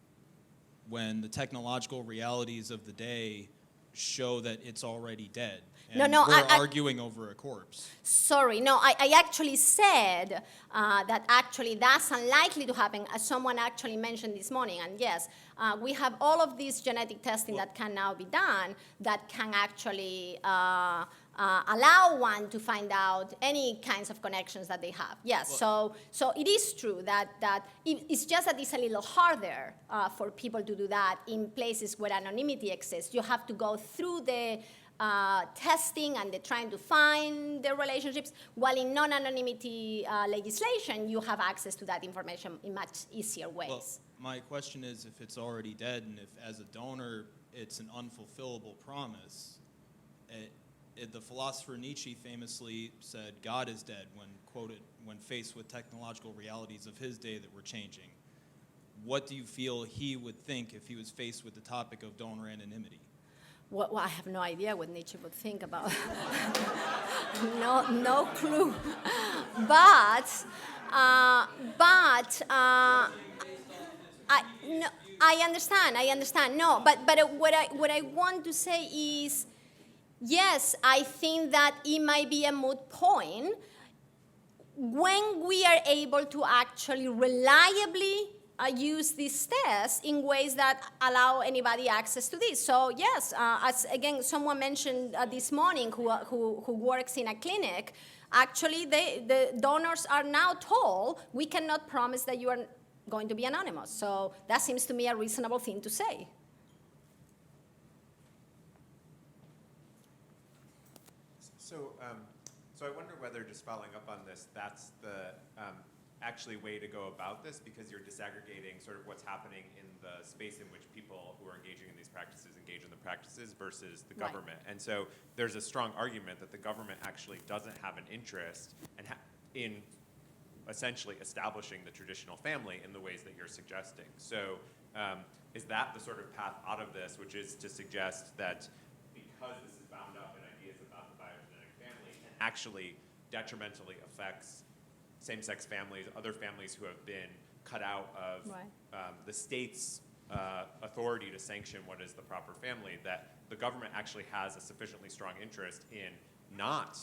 Speaker 4: when the technological realities of the day show that it's already dead. And
Speaker 2: No,
Speaker 4: we're arguing over a corpse.
Speaker 2: Sorry, no, I actually said that actually that's unlikely to happen, as someone actually mentioned this morning. And yes, we have all of this genetic testing that can now be done that can actually allow one to find out any kinds of connections that they have. Yes, so it is true that it's just that it's a little harder for people to do that in places where anonymity exists. You have to go through the testing and they're trying to find the relationships, while in non-anonymity legislation, you have access to that information in much easier ways.
Speaker 4: Well, my question is, if it's already dead and if, as a donor, it's an unfulfillable promise, the philosopher Nietzsche famously said, God is dead, when faced with technological realities of his day that were changing. What do you feel he would think if he was faced with the topic of donor anonymity?
Speaker 2: Well, I have no idea what Nietzsche would think about it. No clue. But I understand. No, but what I want to say is, yes, I think that it might be a moot point when we are able to actually reliably use these tests in ways that allow anybody access to this. So yes, as again someone mentioned this morning who works in a clinic, actually the donors are now told, we cannot promise that you are going to be anonymous. So that seems to me a reasonable thing to say.
Speaker 5: So I wonder whether, just following up on this, that's the actually way to go about this, because you're disaggregating sort of what's happening in the space in which people who are engaging in these practices engage in the practices versus the government. Right. And so there's a strong argument that the government actually doesn't have an interest in essentially establishing the traditional family in the ways that you're suggesting. So is that the sort of path out of this, which is to suggest that because this is bound up in ideas about the biogenetic family, it actually detrimentally affects same-sex families, other families who have been cut out of the state's authority to sanction what is the proper family, that the government actually has a sufficiently strong interest in not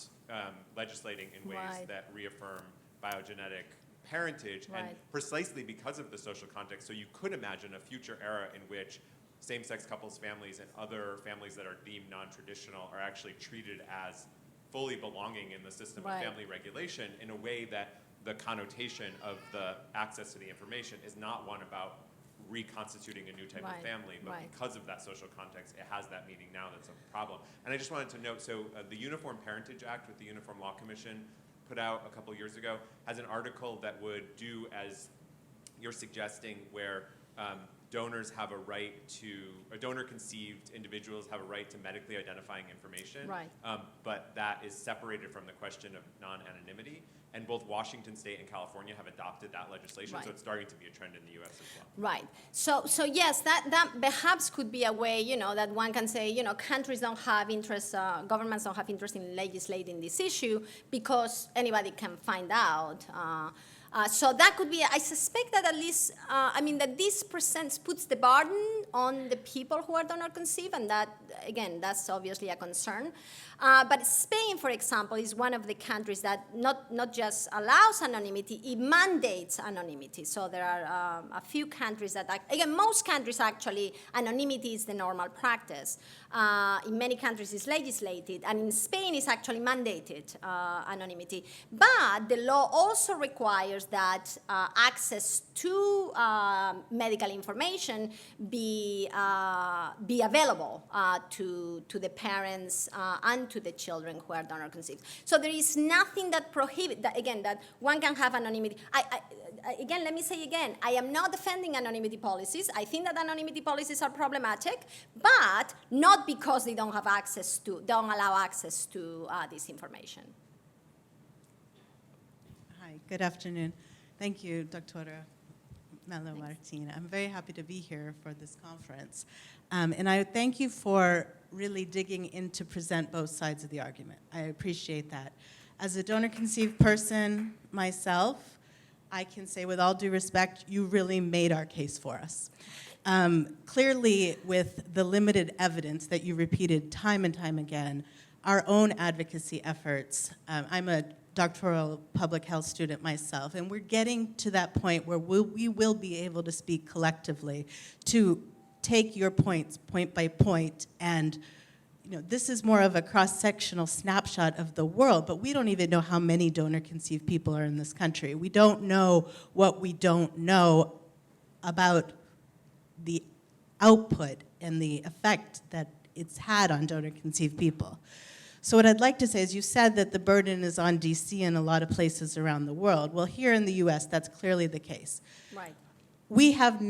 Speaker 5: legislating in ways that reaffirm biogenetic parentage, and precisely because of the social context. So you could imagine a future era in which same-sex couples families and other families that are deemed non-traditional are actually treated as fully belonging in the system of family regulation in a way that the connotation of the access to the information is not one about reconstituting a new type of
Speaker 2: Right,
Speaker 5: family, but
Speaker 2: right.
Speaker 5: because of that social context, it has that meaning now that's a problem. And I just wanted to note, so the Uniform Parentage Act with the Uniform Law Commission put out a couple years ago has an article that would do as you're suggesting, where donors have a right to, or donor-conceived individuals have a right to medically identifying information.
Speaker 2: Right.
Speaker 5: But that is separated from the question of non-anonymity. And both Washington State and California have adopted that legislation,
Speaker 2: Right.
Speaker 5: so it's starting to be a trend in the U.S. as well.
Speaker 2: Right. So yes, that perhaps could be a way, that one can say, countries don't have interest, governments don't have interest in legislating this issue because anybody can find out. So that could be, I suspect that at least, that this puts the burden on the people who are donor conceived, and that, again, that's obviously a concern. But Spain, for example, is one of the countries that not just allows anonymity, it mandates anonymity. So there are a few countries that, again, most countries actually, anonymity is the normal practice. In many countries it's legislated, and in Spain it's actually mandated, anonymity. But the law also requires that access to medical information be available to the parents and to the children who are donor conceived. So there is nothing that prohibits that, again, that one can have anonymity. Again, let me say again, I am not defending anonymity policies. I think that anonymity policies are problematic, but not because they don't allow access to this information.
Speaker 6: Hi, good afternoon. Thank you, Dr. Melo-Martin. I'm very happy to be here for this conference. And I thank you for really digging in to present both sides of the argument. I appreciate that. As a donor-conceived person myself, I can say with all due respect, you really made our case for us. Clearly, with the limited evidence that you repeated time and time again, our own advocacy efforts, I'm a doctoral public health student myself, and we're getting to that point where we will be able to speak collectively to take your points point by point, and this is more of a cross-sectional snapshot of the world, but we don't even know how many donor-conceived people are in this country. We don't know what we don't know about the output and the effect that it's had on donor-conceived people. So what I'd like to say is, you said that the burden is on DC and a lot of places around the world. Well, here in the US, that's clearly the case.
Speaker 2: Right.
Speaker 6: We have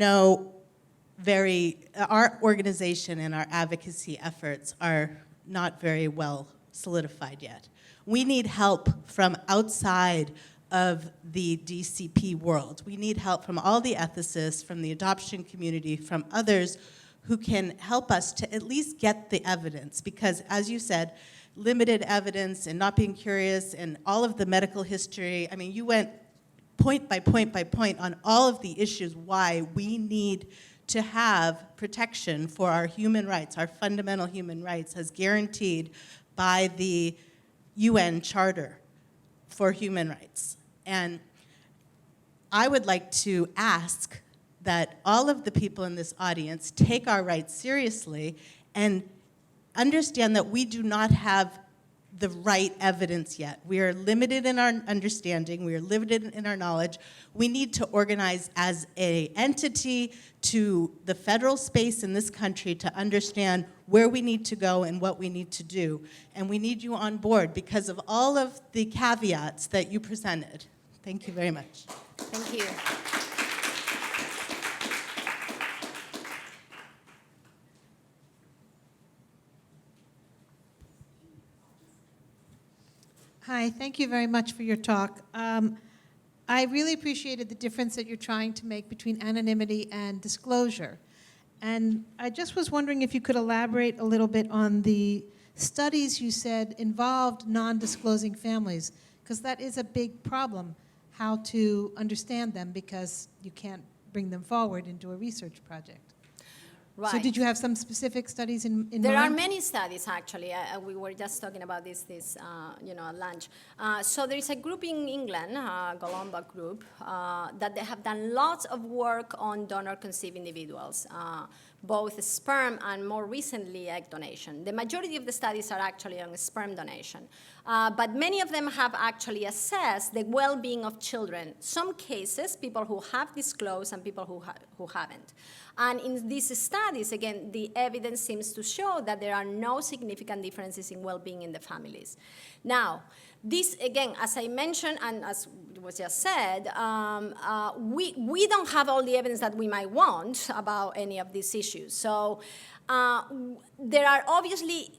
Speaker 6: our organization and our advocacy efforts are not very well solidified yet. We need help from outside of the DCP world. We need help from all the ethicists, from the adoption community, from others who can help us to at least get the evidence. Because, as you said, limited evidence and not being curious and all of the medical history, you went point by point by point on all of the issues why we need to have protection for our human rights, our fundamental human rights, as guaranteed by the UN Charter for Human Rights. And I would like to ask that all of the people in this audience take our rights seriously and understand that we do not have the right evidence yet. We are limited in our understanding. We are limited in our knowledge. We need to organize as an entity to the federal space in this country to understand where we need to go and what we need to do. And we need you on board because of all of the caveats that you presented. Thank you very much.
Speaker 2: Thank you.
Speaker 7: Hi, thank you very much for your talk. I really appreciated the difference that you're trying to make between anonymity and disclosure. And I just was wondering if you could elaborate a little bit on the studies you said involved non-disclosing families, because that is a big problem, how to understand them, because you can't bring them forward into a research project.
Speaker 2: Right.
Speaker 7: So did you have some specific studies in mind?
Speaker 2: There are many studies, actually. We were just talking about this at lunch. So there is a group in England, Golomba group, that they have done lots of work on donor-conceived individuals. both sperm and more recently egg donation. The majority of the studies are actually on sperm donation. But many of them have actually assessed the well-being of children. Some cases, people who have disclosed and people who haven't. And in these studies, again, the evidence seems to show that there are no significant differences in well-being in the families. Now, this, again, as I mentioned, and as was just said, we don't have all the evidence that we might want about any of these issues. So there are obviously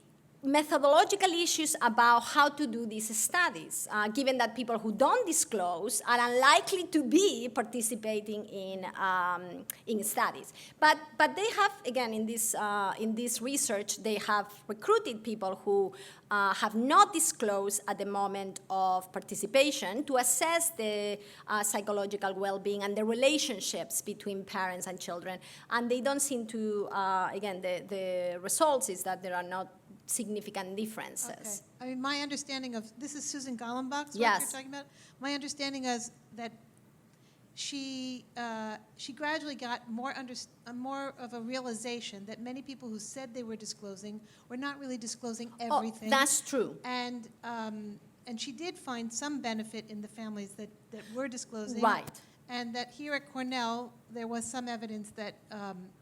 Speaker 2: methodological issues about how to do these studies, given that people who don't disclose are unlikely to be participating in studies. But they have, again, in this research, they have recruited people who have not disclosed at the moment of participation to assess the psychological well-being and the relationships between parents and children. And they don't seem to, again, the results is that there are not significant differences.
Speaker 7: Okay. I mean, my understanding of, this is Susan Gollenbach, what
Speaker 2: Yes.
Speaker 7: you're talking about? My understanding is that she gradually got more of a realization that many people who said they were disclosing were not really disclosing everything.
Speaker 2: Oh, that's true.
Speaker 7: And she did find some benefit in the families that were disclosing.
Speaker 2: Right.
Speaker 7: And that here at Cornell, there was some evidence that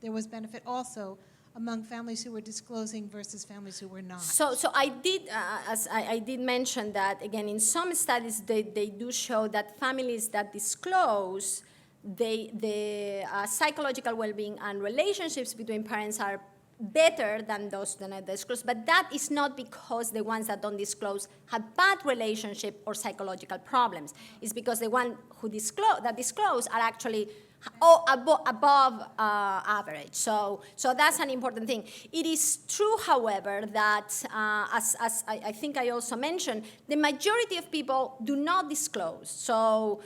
Speaker 7: there was benefit also among families who were disclosing versus families who were not.
Speaker 2: So I did, as I did mention that, again, in some studies, they do show that families that disclose, the psychological well-being and relationships between parents are better than those that don't disclose, but that is not because the ones that don't disclose have bad relationship or psychological problems. It's because the ones who disclose are actually above average. So that's an important thing. It is true, however, that as I think I also mentioned, the majority of people do not disclose. So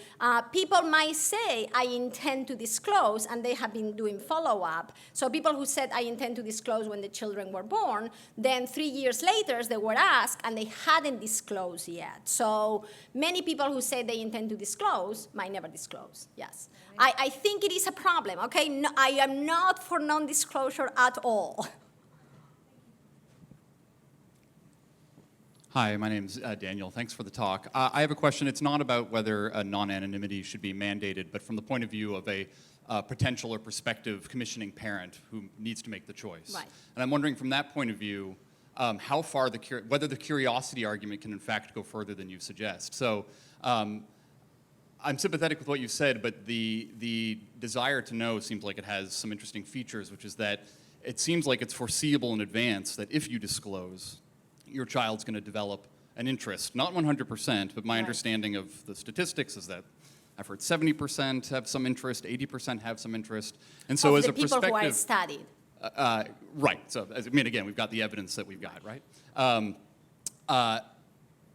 Speaker 2: people might say, I intend to disclose, and they have been doing follow-up. So people who said, I intend to disclose when the children were born, then 3 years later, they were asked, and they hadn't disclosed yet. So many people who say they intend to disclose might never disclose, yes. I think it is a problem, okay? No, I am not for non-disclosure at all.
Speaker 8: Hi, my name's Daniel. Thanks for the talk. I have a question. It's not about whether non-anonymity should be mandated, but from the point of view of a potential or prospective commissioning parent who needs to make the choice.
Speaker 2: Right.
Speaker 8: And I'm wondering from that point of view, how far whether the curiosity argument can in fact go further than you suggest. So I'm sympathetic with what you said, but the desire to know seems like it has some interesting features, which is that it seems like it's foreseeable in advance that if you disclose, your child's going to develop an interest. Not 100%, but my understanding of the statistics is that I've heard 70% have some interest, 80% have some interest. And so as a perspective...
Speaker 2: Of the people who are studied.
Speaker 8: Right. So, I mean, again, we've got the evidence that we've got, right?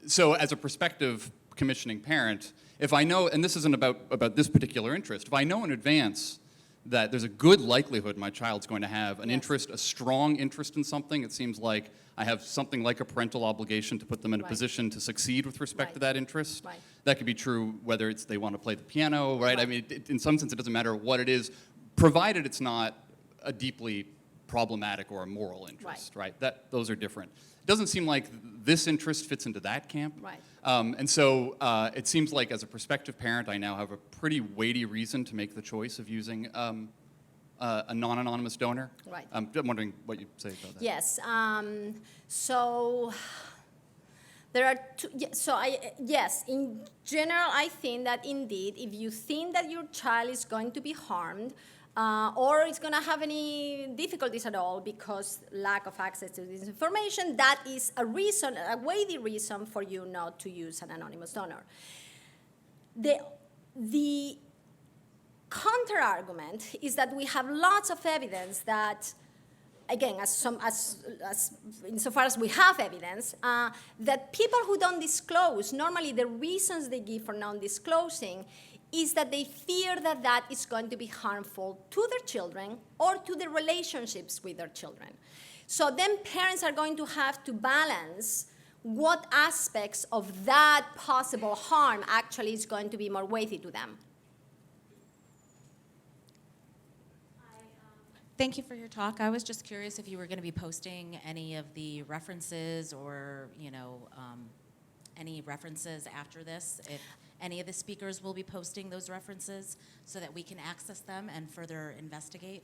Speaker 8: So as a prospective commissioning parent, if I know, and this isn't about this particular interest, if I know in advance that there's a good likelihood my child's going to have an interest, a strong interest in something, it seems like I have something like a parental obligation to put them in a position to succeed with respect to that interest.
Speaker 2: Right.
Speaker 8: That could be true whether it's they want to play the piano, right? I mean, in some sense, it doesn't matter what it is, provided it's not a deeply problematic or a moral interest, right? Those are different. It doesn't seem like this interest fits into that camp.
Speaker 2: Right.
Speaker 8: And so it seems like as a prospective parent, I now have a pretty weighty reason to make the choice of using a non-anonymous donor.
Speaker 2: Right.
Speaker 8: I'm wondering what you say about that.
Speaker 2: Yes. So there are two. Yes. In general, I think that indeed, if you think that your child is going to be harmed, or is going to have any difficulties at all because lack of access to this information, that is a reason, a weighty reason for you not to use an anonymous donor. The counter-argument is that we have lots of evidence that, again, insofar as we have evidence, that people who don't disclose, normally the reasons they give for non-disclosing is that they fear that that is going to be harmful to their children or to the relationships with their children. So then parents are going to have to balance what aspects of that possible harm actually is going to be more weighty to them.
Speaker 9: Thank you for your talk. I was just curious if you were going to be posting any of the references or, any references after this, if any of the speakers will be posting those references so that we can access them and further investigate.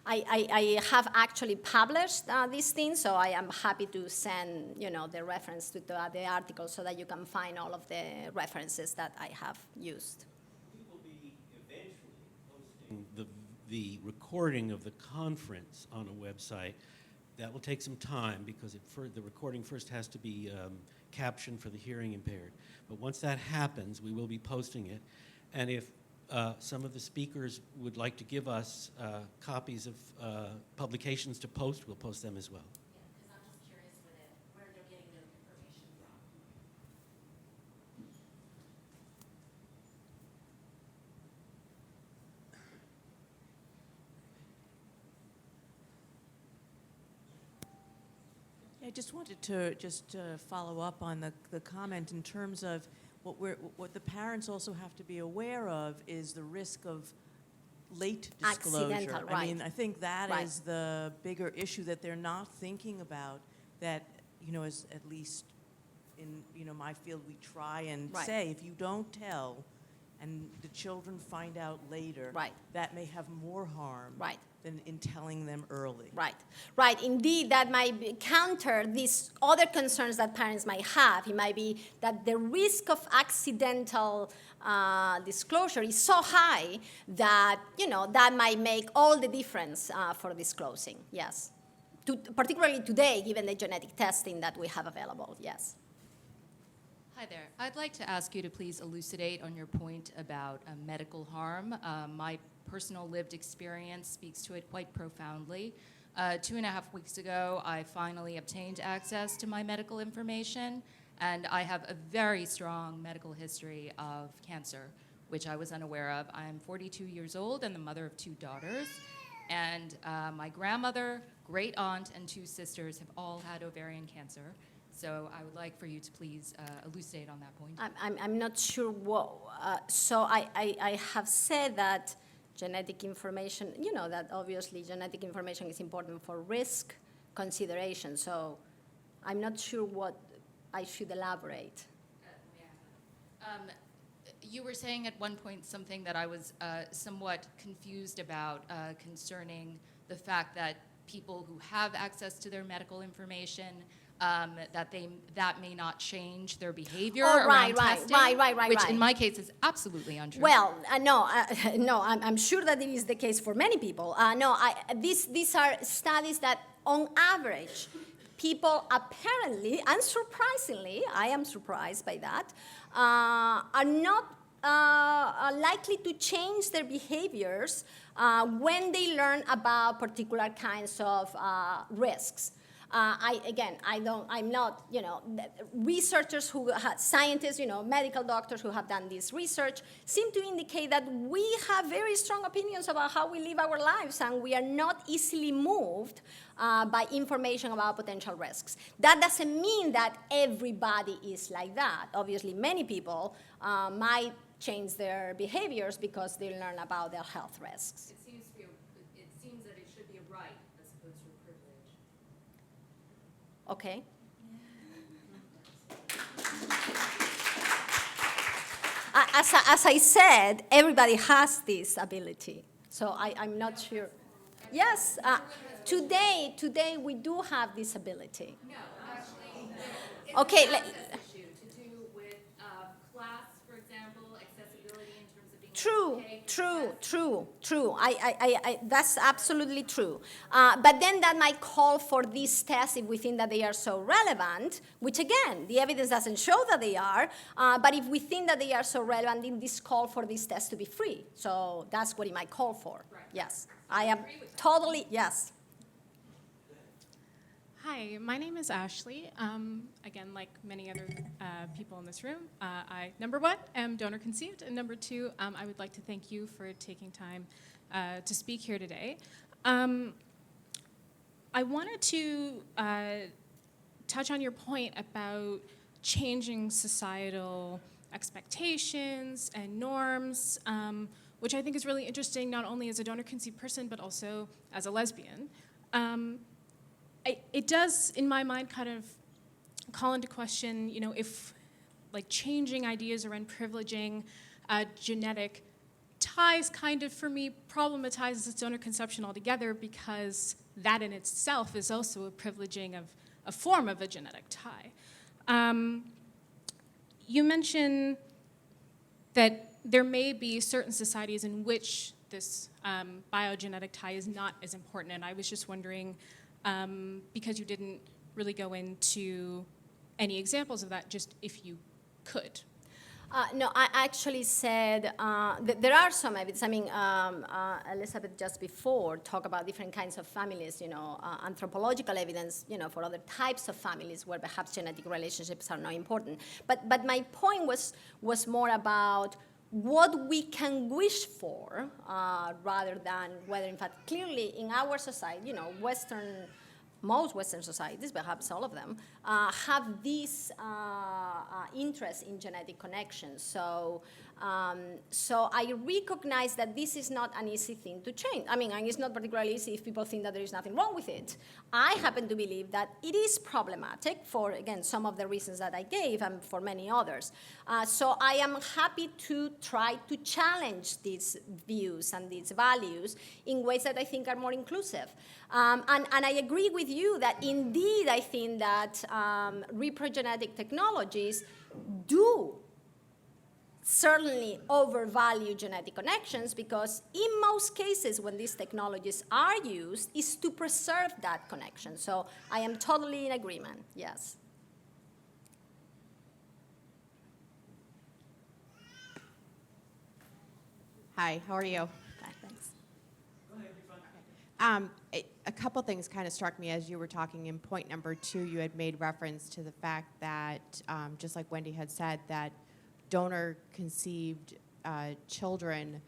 Speaker 2: I have actually published these things, so I am happy to send, the reference to the article so that you can find all of the references that I have used.
Speaker 1: We will be eventually posting the recording of the conference on a website. That will take some time because the recording first has to be captioned for the hearing impaired. But once that happens, we will be posting it. And if some of the speakers would like to give us copies of publications to post, we'll post them as well.
Speaker 9: Yeah, because I'm just curious where they're getting their information from.
Speaker 10: I just wanted to follow up on the comment in terms of what the parents also have to be aware of is the risk of late disclosure.
Speaker 2: Accidental, right.
Speaker 10: I mean, I think that
Speaker 2: Right.
Speaker 10: is the bigger issue that they're not thinking about, that, as at least in, my field, we try and
Speaker 2: Right.
Speaker 10: say, if you don't tell and the children find out later,
Speaker 2: Right.
Speaker 10: that may have more harm
Speaker 2: Right.
Speaker 10: than in telling them early.
Speaker 2: Right. Indeed, that might counter these other concerns that parents might have. It might be that the risk of accidental disclosure is so high that, that might make all the difference for disclosing, yes. Particularly today, given the genetic testing that we have available, yes.
Speaker 11: Hi there. I'd like to ask you to please elucidate on your point about medical harm. My personal lived experience speaks to it quite profoundly. 2.5 weeks ago, I finally obtained access to my medical information, and I have a very strong medical history of cancer, which I was unaware of. I'm 42 years old and the mother of 2 daughters, and my grandmother, great aunt, and 2 sisters have all had ovarian cancer. So I would like for you to please elucidate on that point.
Speaker 2: I'm not sure what, so I have said that genetic information, that obviously genetic information is important for risk consideration, so I'm not sure what I should elaborate.
Speaker 11: You were saying at one point something that I was somewhat confused about concerning the fact that people who have access to their medical information that may not change their behavior around testing, which in my case is absolutely untrue.
Speaker 2: Well, no, I'm sure that it is the case for many people. These are studies that, on average, people apparently, unsurprisingly, I am surprised by that, are not likely to change their behaviors when they learn about particular kinds of risks. I'm not, researchers scientists, medical doctors who have done this research seem to indicate that we have very strong opinions about how we live our lives, and we are not easily moved by information about potential risks. That doesn't mean that everybody is like that. Obviously, many people might change their behaviors because they learn about their health risks.
Speaker 11: It seems that it should be a right as opposed to a privilege.
Speaker 2: Okay. As I said, everybody has this ability, so I'm not sure. Yes, today we do have this ability.
Speaker 11: No, actually,
Speaker 2: Okay,
Speaker 11: issue to do with class, for example, accessibility in terms of being
Speaker 2: True. That's absolutely true. But then that might call for these tests if we think that they are so relevant, which again, the evidence doesn't show that they are, but if we think that they are so relevant, then this call for these tests to be free. So that's what it might call for.
Speaker 11: Right.
Speaker 2: Yes, I am totally, yes.
Speaker 12: Hi, my name is Ashley. Again, like many other people in this room, I, number 1, am donor conceived, and number 2, I would like to thank you for taking time to speak here today. I wanted to touch on your point about changing societal expectations and norms which I think is really interesting, not only as a donor-conceived person, but also as a lesbian. It does, in my mind, kind of call into question, if like changing ideas around privileging genetic ties kind of, for me, problematizes donor conception altogether, because that in itself is also a privileging of a form of a genetic tie. You mentioned that there may be certain societies in which this biogenetic tie is not as important, and I was just wondering, because you didn't really go into any examples of that, just if you could.
Speaker 2: No, I actually said that there are some evidence. I mean, Elizabeth just before talked about different kinds of families, anthropological evidence, for other types of families where perhaps genetic relationships are not important. But my point was more about what we can wish for rather than whether, in fact, clearly in our society, most Western societies, perhaps all of them, have this interest in genetic connections. So I recognize that this is not an easy thing to change. I mean, and it's not particularly easy if people think that there is nothing wrong with it. I happen to believe that it is problematic for, again, some of the reasons that I gave and for many others. So I am happy to try to challenge these views and these values in ways that I think are more inclusive. And I agree with you that indeed I think that reprogenetic technologies do certainly overvalue genetic connections, because in most cases when these technologies are used is to preserve that connection. So I am totally in agreement, yes.
Speaker 13: Hi, how are you?
Speaker 2: Hi, thanks.
Speaker 13: A couple things kind of struck me as you were talking. In point number 2, you had made reference to the fact that, just like Wendy had said, that donor-conceived children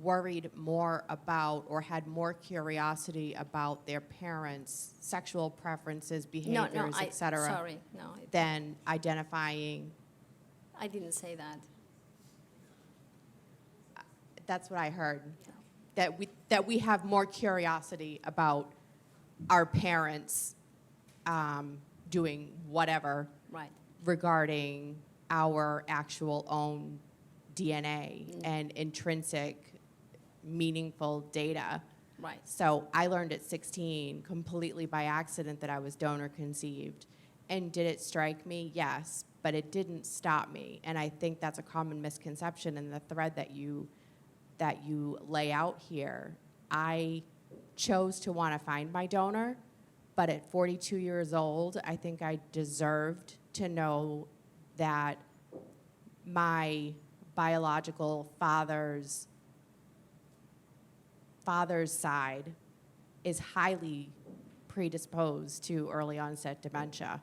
Speaker 13: worried more about or had more curiosity about their parents' sexual preferences, behaviors, et cetera,
Speaker 2: sorry, no.
Speaker 13: than identifying.
Speaker 2: I didn't say that.
Speaker 13: That's what I heard. That we have more curiosity about our parents doing whatever
Speaker 2: Right.
Speaker 13: regarding our actual own DNA and intrinsic, meaningful data.
Speaker 2: Right.
Speaker 13: So I learned at 16, completely by accident, that I was donor conceived. And did it strike me? Yes, but it didn't stop me. And I think that's a common misconception in the thread that you lay out here. I chose to want to find my donor, but at 42 years old, I think I deserved to know that my biological father's side is highly predisposed to early onset dementia.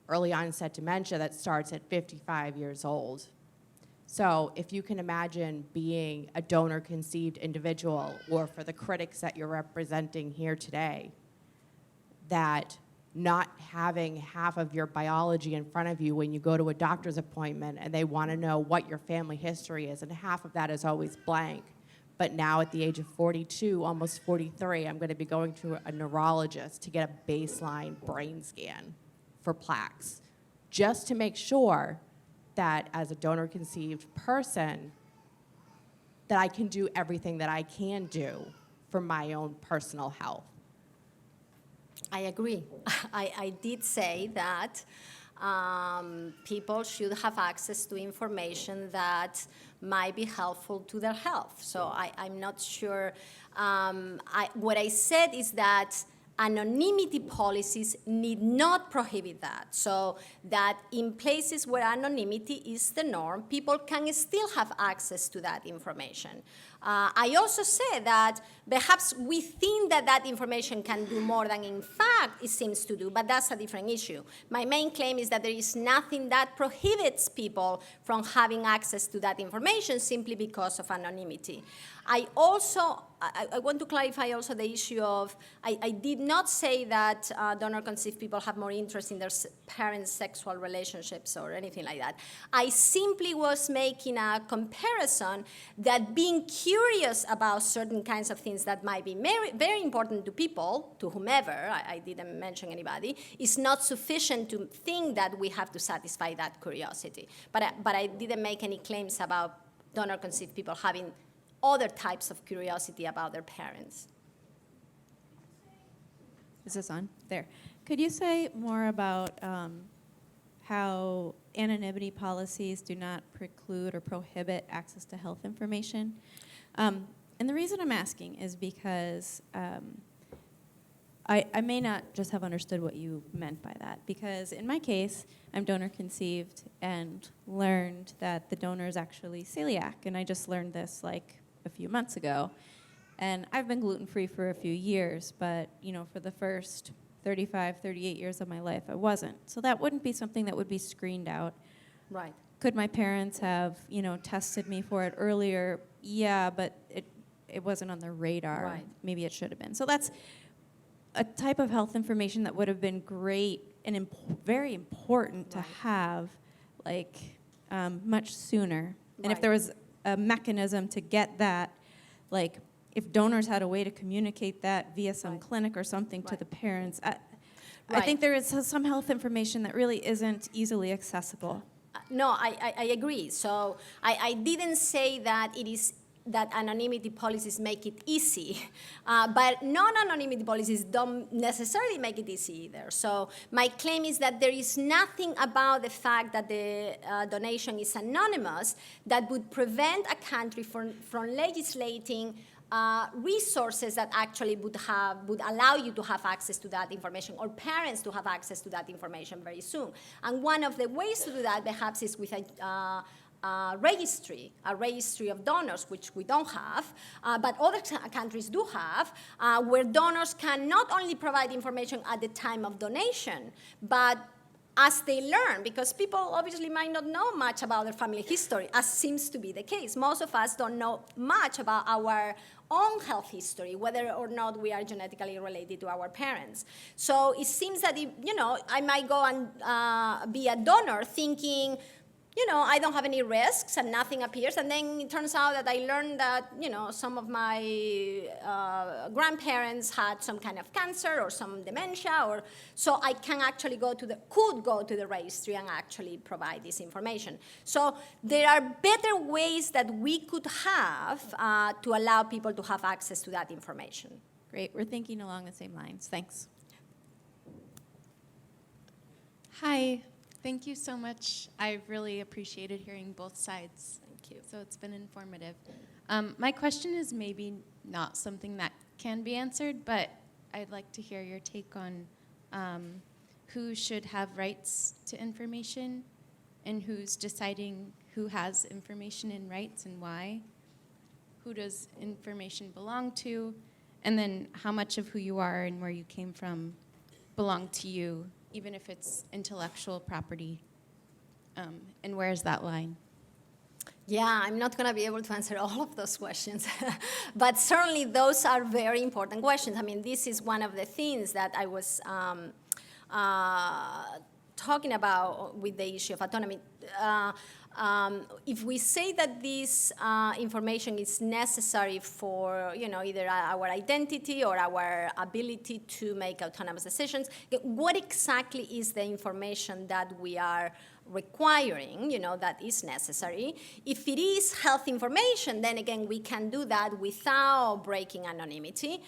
Speaker 13: Early onset dementia that starts at 55 years old. So if you can imagine being a donor-conceived individual, or for the critics that you're representing here today, that not having half of your biology in front of you when you go to a doctor's appointment and they want to know what your family history is, and half of that is always blank. But now at the age of 42, almost 43, I'm going to be going to a neurologist to get a baseline brain scan for plaques, just to make sure that as a donor-conceived person, that I can do everything that I can do for my own personal health.
Speaker 2: I agree. I did say that people should have access to information that might be helpful to their health. So I'm not sure. What I said is that anonymity policies need not prohibit that. So that in places where anonymity is the norm, people can still have access to that information. I also said that perhaps we think that that information can do more than in fact it seems to do, but that's a different issue. My main claim is that there is nothing that prohibits people from having access to that information simply because of anonymity. I also I want to clarify also the issue of, I did not say that donor-conceived people have more interest in their parents' sexual relationships or anything like that. I simply was making a comparison that being curious about certain kinds of things that might be very, very important to people, to whomever, I didn't mention anybody, is not sufficient to think that we have to satisfy that curiosity. But I didn't make any claims about donor-conceived people having other types of curiosity about their parents.
Speaker 14: Is this on? There. Could you say more about how anonymity policies do not preclude or prohibit access to health information? And the reason I'm asking is because I may not just have understood what you meant by that, because in my case, I'm donor conceived and learned that the donor is actually celiac, and I just learned this like a few months ago. And I've been gluten-free for a few years, but for the first 35, 38 years of my life, I wasn't. So that wouldn't be something that would be screened out.
Speaker 2: Right.
Speaker 14: Could my parents have, tested me for it earlier? Yeah, but it wasn't on the radar.
Speaker 2: Right.
Speaker 14: Maybe it should have been. So that's a type of health information that would have been great and very important to have, much sooner. And if there was a mechanism to get that, if donors had a way to communicate that via some clinic or something to the parents, I think there is some health information that really isn't easily accessible.
Speaker 2: No, I agree. So I didn't say that it is that anonymity policies make it easy, but non-anonymity policies don't necessarily make it easy either. So my claim is that there is nothing about the fact that the donation is anonymous that would prevent a country from legislating resources that actually would allow you to have access to that information, or parents to have access to that information very soon. And one of the ways to do that perhaps is with a registry of donors, which we don't have, but other countries do have, where donors can not only provide information at the time of donation, but as they learn, because people obviously might not know much about their family history, as seems to be the case. Most of us don't know much about our own health history, whether or not we are genetically related to our parents. So it seems that, I might go and be a donor thinking, I don't have any risks and nothing appears. And then it turns out that I learned that, some of my grandparents had some kind of cancer or some dementia, so I can actually could go to the registry and actually provide this information. So there are better ways that we could have to allow people to have access to that information.
Speaker 14: Great. We're thinking along the same lines. Thanks.
Speaker 15: Hi. Thank you so much. I've really appreciated hearing both sides.
Speaker 2: Thank you.
Speaker 15: So it's been informative. My question is maybe not something that can be answered, but I'd like to hear your take on who should have rights to information and who's deciding who has information and rights and why. Who does information belong to? And then how much of who you are and where you came from belong to you, even if it's intellectual property, and where is that line?
Speaker 2: Yeah, I'm not going to be able to answer all of those questions, but certainly those are very important questions. I mean, this is one of the things that I was talking about with the issue of autonomy. If we say that this information is necessary for, either our identity or our ability to make autonomous decisions, what exactly is the information that we are requiring, that is necessary? If it is health information, then again, we can do that without breaking anonymity,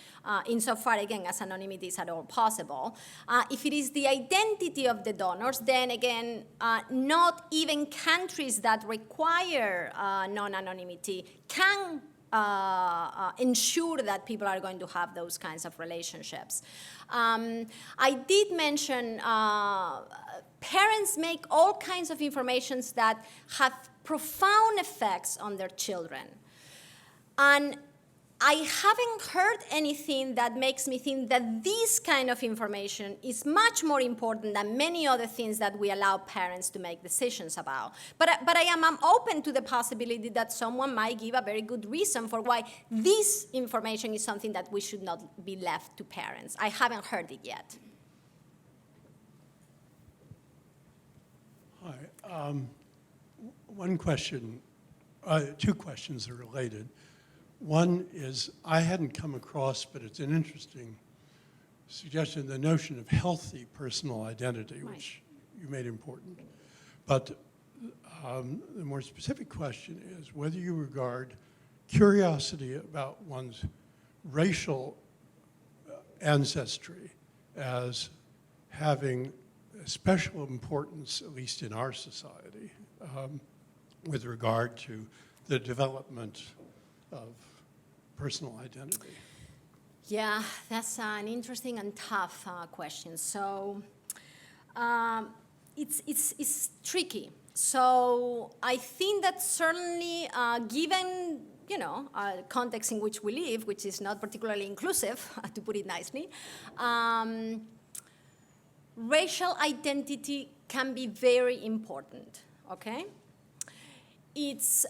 Speaker 2: insofar, again, as anonymity is at all possible. If it is the identity of the donors, then again, not even countries that require non-anonymity can ensure that people are going to have those kinds of relationships. I did mention parents make all kinds of informations that have profound effects on their children. And I haven't heard anything that makes me think that this kind of information is much more important than many other things that we allow parents to make decisions about. But I'm open to the possibility that someone might give a very good reason for why this information is something that we should not be left to parents. I haven't heard it yet.
Speaker 16: Hi. One question, two questions are related. One is, I hadn't come across, but it's an interesting suggestion, the notion of healthy personal identity, which you made important. But the more specific question is whether you regard curiosity about one's racial ancestry as having special importance, at least in our society, with regard to the development of personal identity.
Speaker 2: Yeah, that's an interesting and tough question. So it's tricky. So I think that certainly given context in which we live, which is not particularly inclusive, to put it nicely, racial identity can be very important, okay? It's,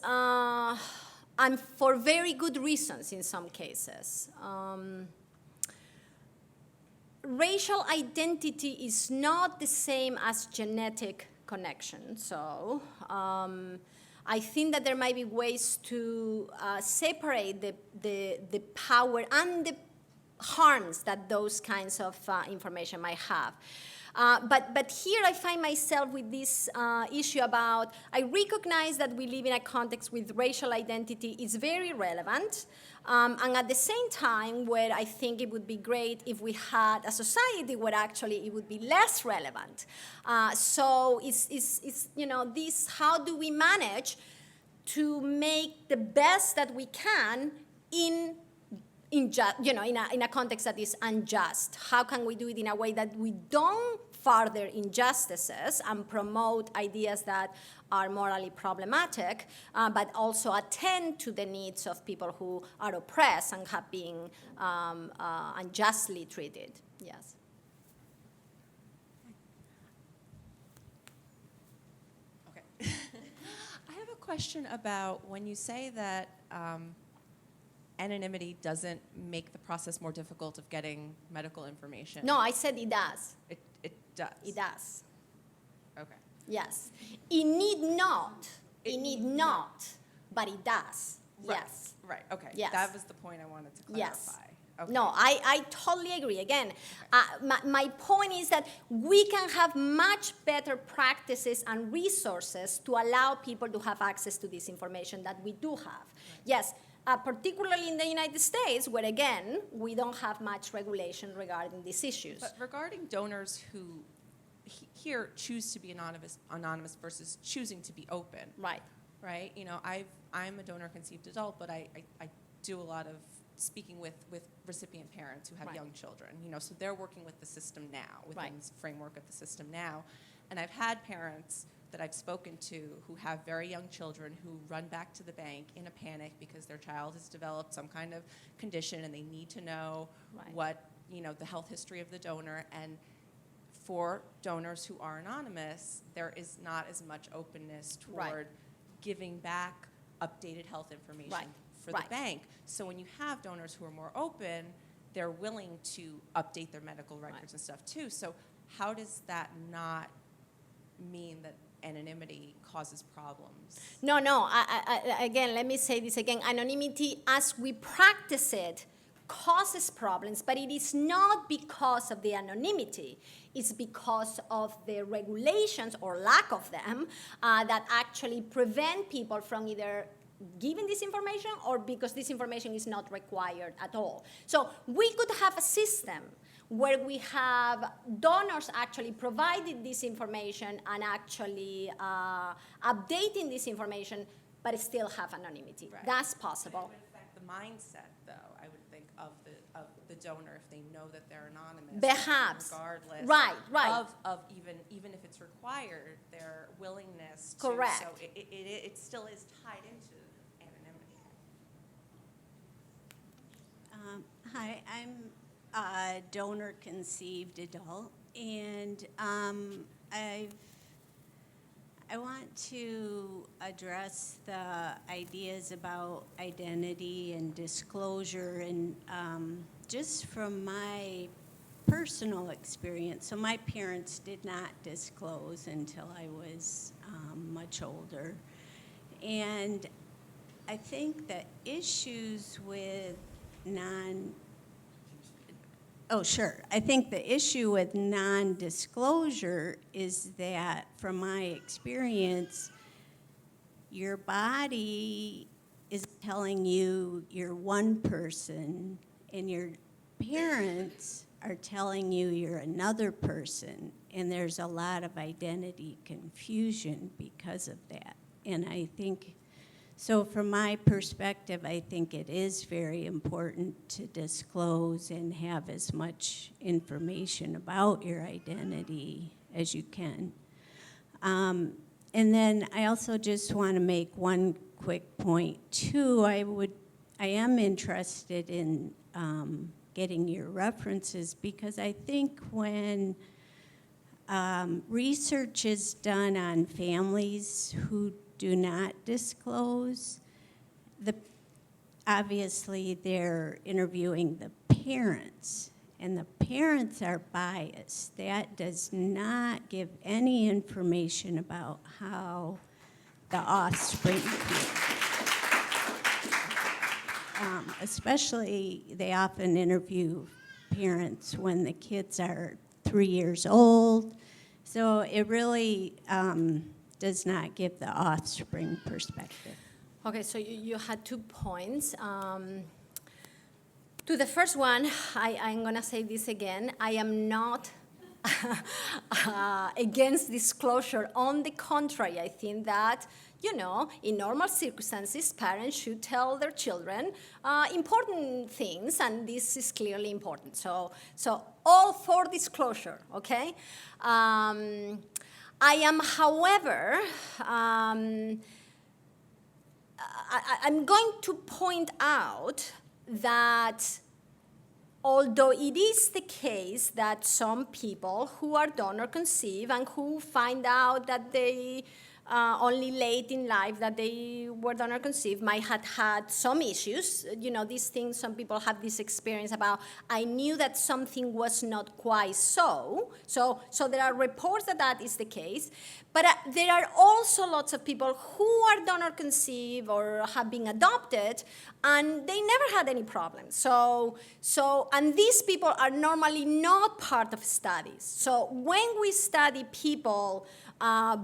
Speaker 2: and for very good reasons in some cases. Racial identity is not the same as genetic connection, so I think that there might be ways to separate the power and the harms that those kinds of information might have. But here I find myself with this issue about, I recognize that we live in a context with racial identity is very relevant, and at the same time where I think it would be great if we had a society where actually it would be less relevant. So it's this, how do we manage to make the best that we can in a context that is unjust? How can we do it in a way that we don't further injustices and promote ideas that are morally problematic, but also attend to the needs of people who are oppressed and have been unjustly treated? Yes.
Speaker 13: Okay. I have a question about when you say that anonymity doesn't make the process more difficult of getting medical information.
Speaker 2: No, I said it does.
Speaker 13: It does?
Speaker 2: It does.
Speaker 13: Okay.
Speaker 2: Yes. It need not. It need not, but it does.
Speaker 13: Right.
Speaker 2: Yes.
Speaker 13: Right, okay.
Speaker 2: Yes.
Speaker 13: That was the point I wanted to clarify.
Speaker 2: Yes.
Speaker 13: Okay.
Speaker 2: No, I totally agree. Again, my point is that we can have much better practices and resources to allow people to have access to this information that we do have. Right. Yes. Particularly in the United States, where, again, we don't have much regulation regarding these issues.
Speaker 13: But regarding donors who here choose to be anonymous versus choosing to be open.
Speaker 2: Right.
Speaker 13: Right? I'm a donor-conceived adult, but I do a lot of speaking with recipient parents who have young children. So they're working with the system now, within this framework of the system now. And I've had parents that I've spoken to who have very young children who run back to the bank in a panic because their child has developed some kind of condition and they need to know what, the health history of the donor. And for donors who are anonymous, there is not as much openness toward giving back updated health information for the bank. So when you have donors who are more open, they're willing to update their medical records and stuff too. So how does that not mean that anonymity causes problems?
Speaker 2: No. Again, let me say this again. Anonymity, as we practice it, causes problems, but it is not because of the anonymity. It's because of the regulations or lack of them that actually prevent people from either giving this information or because this information is not required at all. So we could have a system where we have donors actually providing this information and actually updating this information, but still have anonymity.
Speaker 13: Right.
Speaker 2: That's possible.
Speaker 13: It would affect the mindset, though, I would think, of the donor if they know that they're anonymous.
Speaker 2: Perhaps.
Speaker 13: Regardless.
Speaker 2: Right.
Speaker 13: Of even if it's required, their willingness to.
Speaker 2: Correct.
Speaker 13: So it still is tied into anonymity.
Speaker 17: Hi, I'm a donor-conceived adult, and I want to address the ideas about identity and disclosure, and just from my personal experience. So my parents did not disclose until I was much older, and I think that issues with I think the issue with non-disclosure is that, from my experience, your body is telling you you're one person, and your parents are telling you you're another person, and there's a lot of identity confusion because of that. And I think, so from my perspective, I think it is very important to disclose and have as much information about your identity as you can. And then I also just want to make one quick point too. I am interested in getting your references, because I think when research is done on families who do not disclose, obviously they're interviewing the parents, and the parents are biased. That does not give any information about how the offspring feel. Especially, they often interview parents when the kids are 3 years old. So it really does not give the offspring perspective.
Speaker 2: Okay, so you had 2 points. To the first one, I'm going to say this again. I am not against disclosure. On the contrary, I think that, in normal circumstances, parents should tell their children important things, and this is clearly important. So all for disclosure, okay? I am, however, I'm going to point out that although it is the case that some people who are donor conceived and who find out that they only late in life that they were donor conceived might have had some issues. These things, some people have this experience about, I knew that something was not quite so. So there are reports that is the case. But there are also lots of people who are donor conceived or have been adopted, and they never had any problems. And these people are normally not part of studies. So when we study people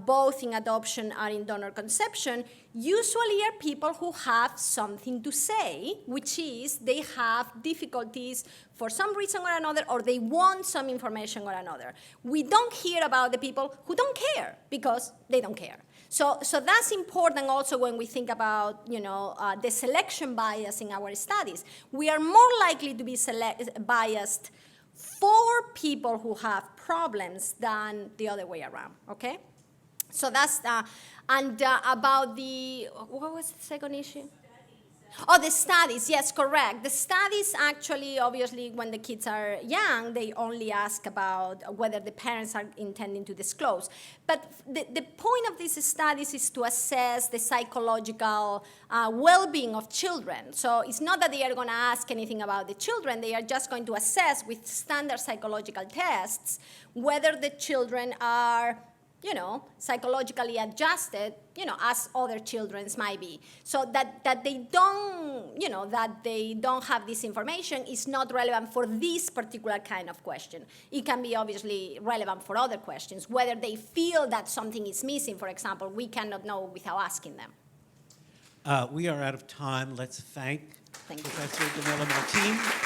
Speaker 2: both in adoption and in donor conception, usually are people who have something to say, which is they have difficulties for some reason or another, or they want some information or another. We don't hear about the people who don't care because they don't care. So that's important also when we think about the selection bias in our studies. We are more likely to be biased for people who have problems than the other way around, okay? So that's, about the, what was the second issue? Oh, the studies, yes, correct. The studies actually, obviously, when the kids are young, they only ask about whether the parents are intending to disclose. But the point of these studies is to assess the psychological well-being of children. So it's not that they are going to ask anything about the children. They are just going to assess with standard psychological tests whether the children are psychologically adjusted, as other children's might be. So that they don't have this information is not relevant for this particular kind of question. It can be obviously relevant for other questions. Whether they feel that something is missing, for example, we cannot know without asking them.
Speaker 1: We are out of time. Let's thank
Speaker 2: Thank you.
Speaker 1: Professor de Melo-Martin.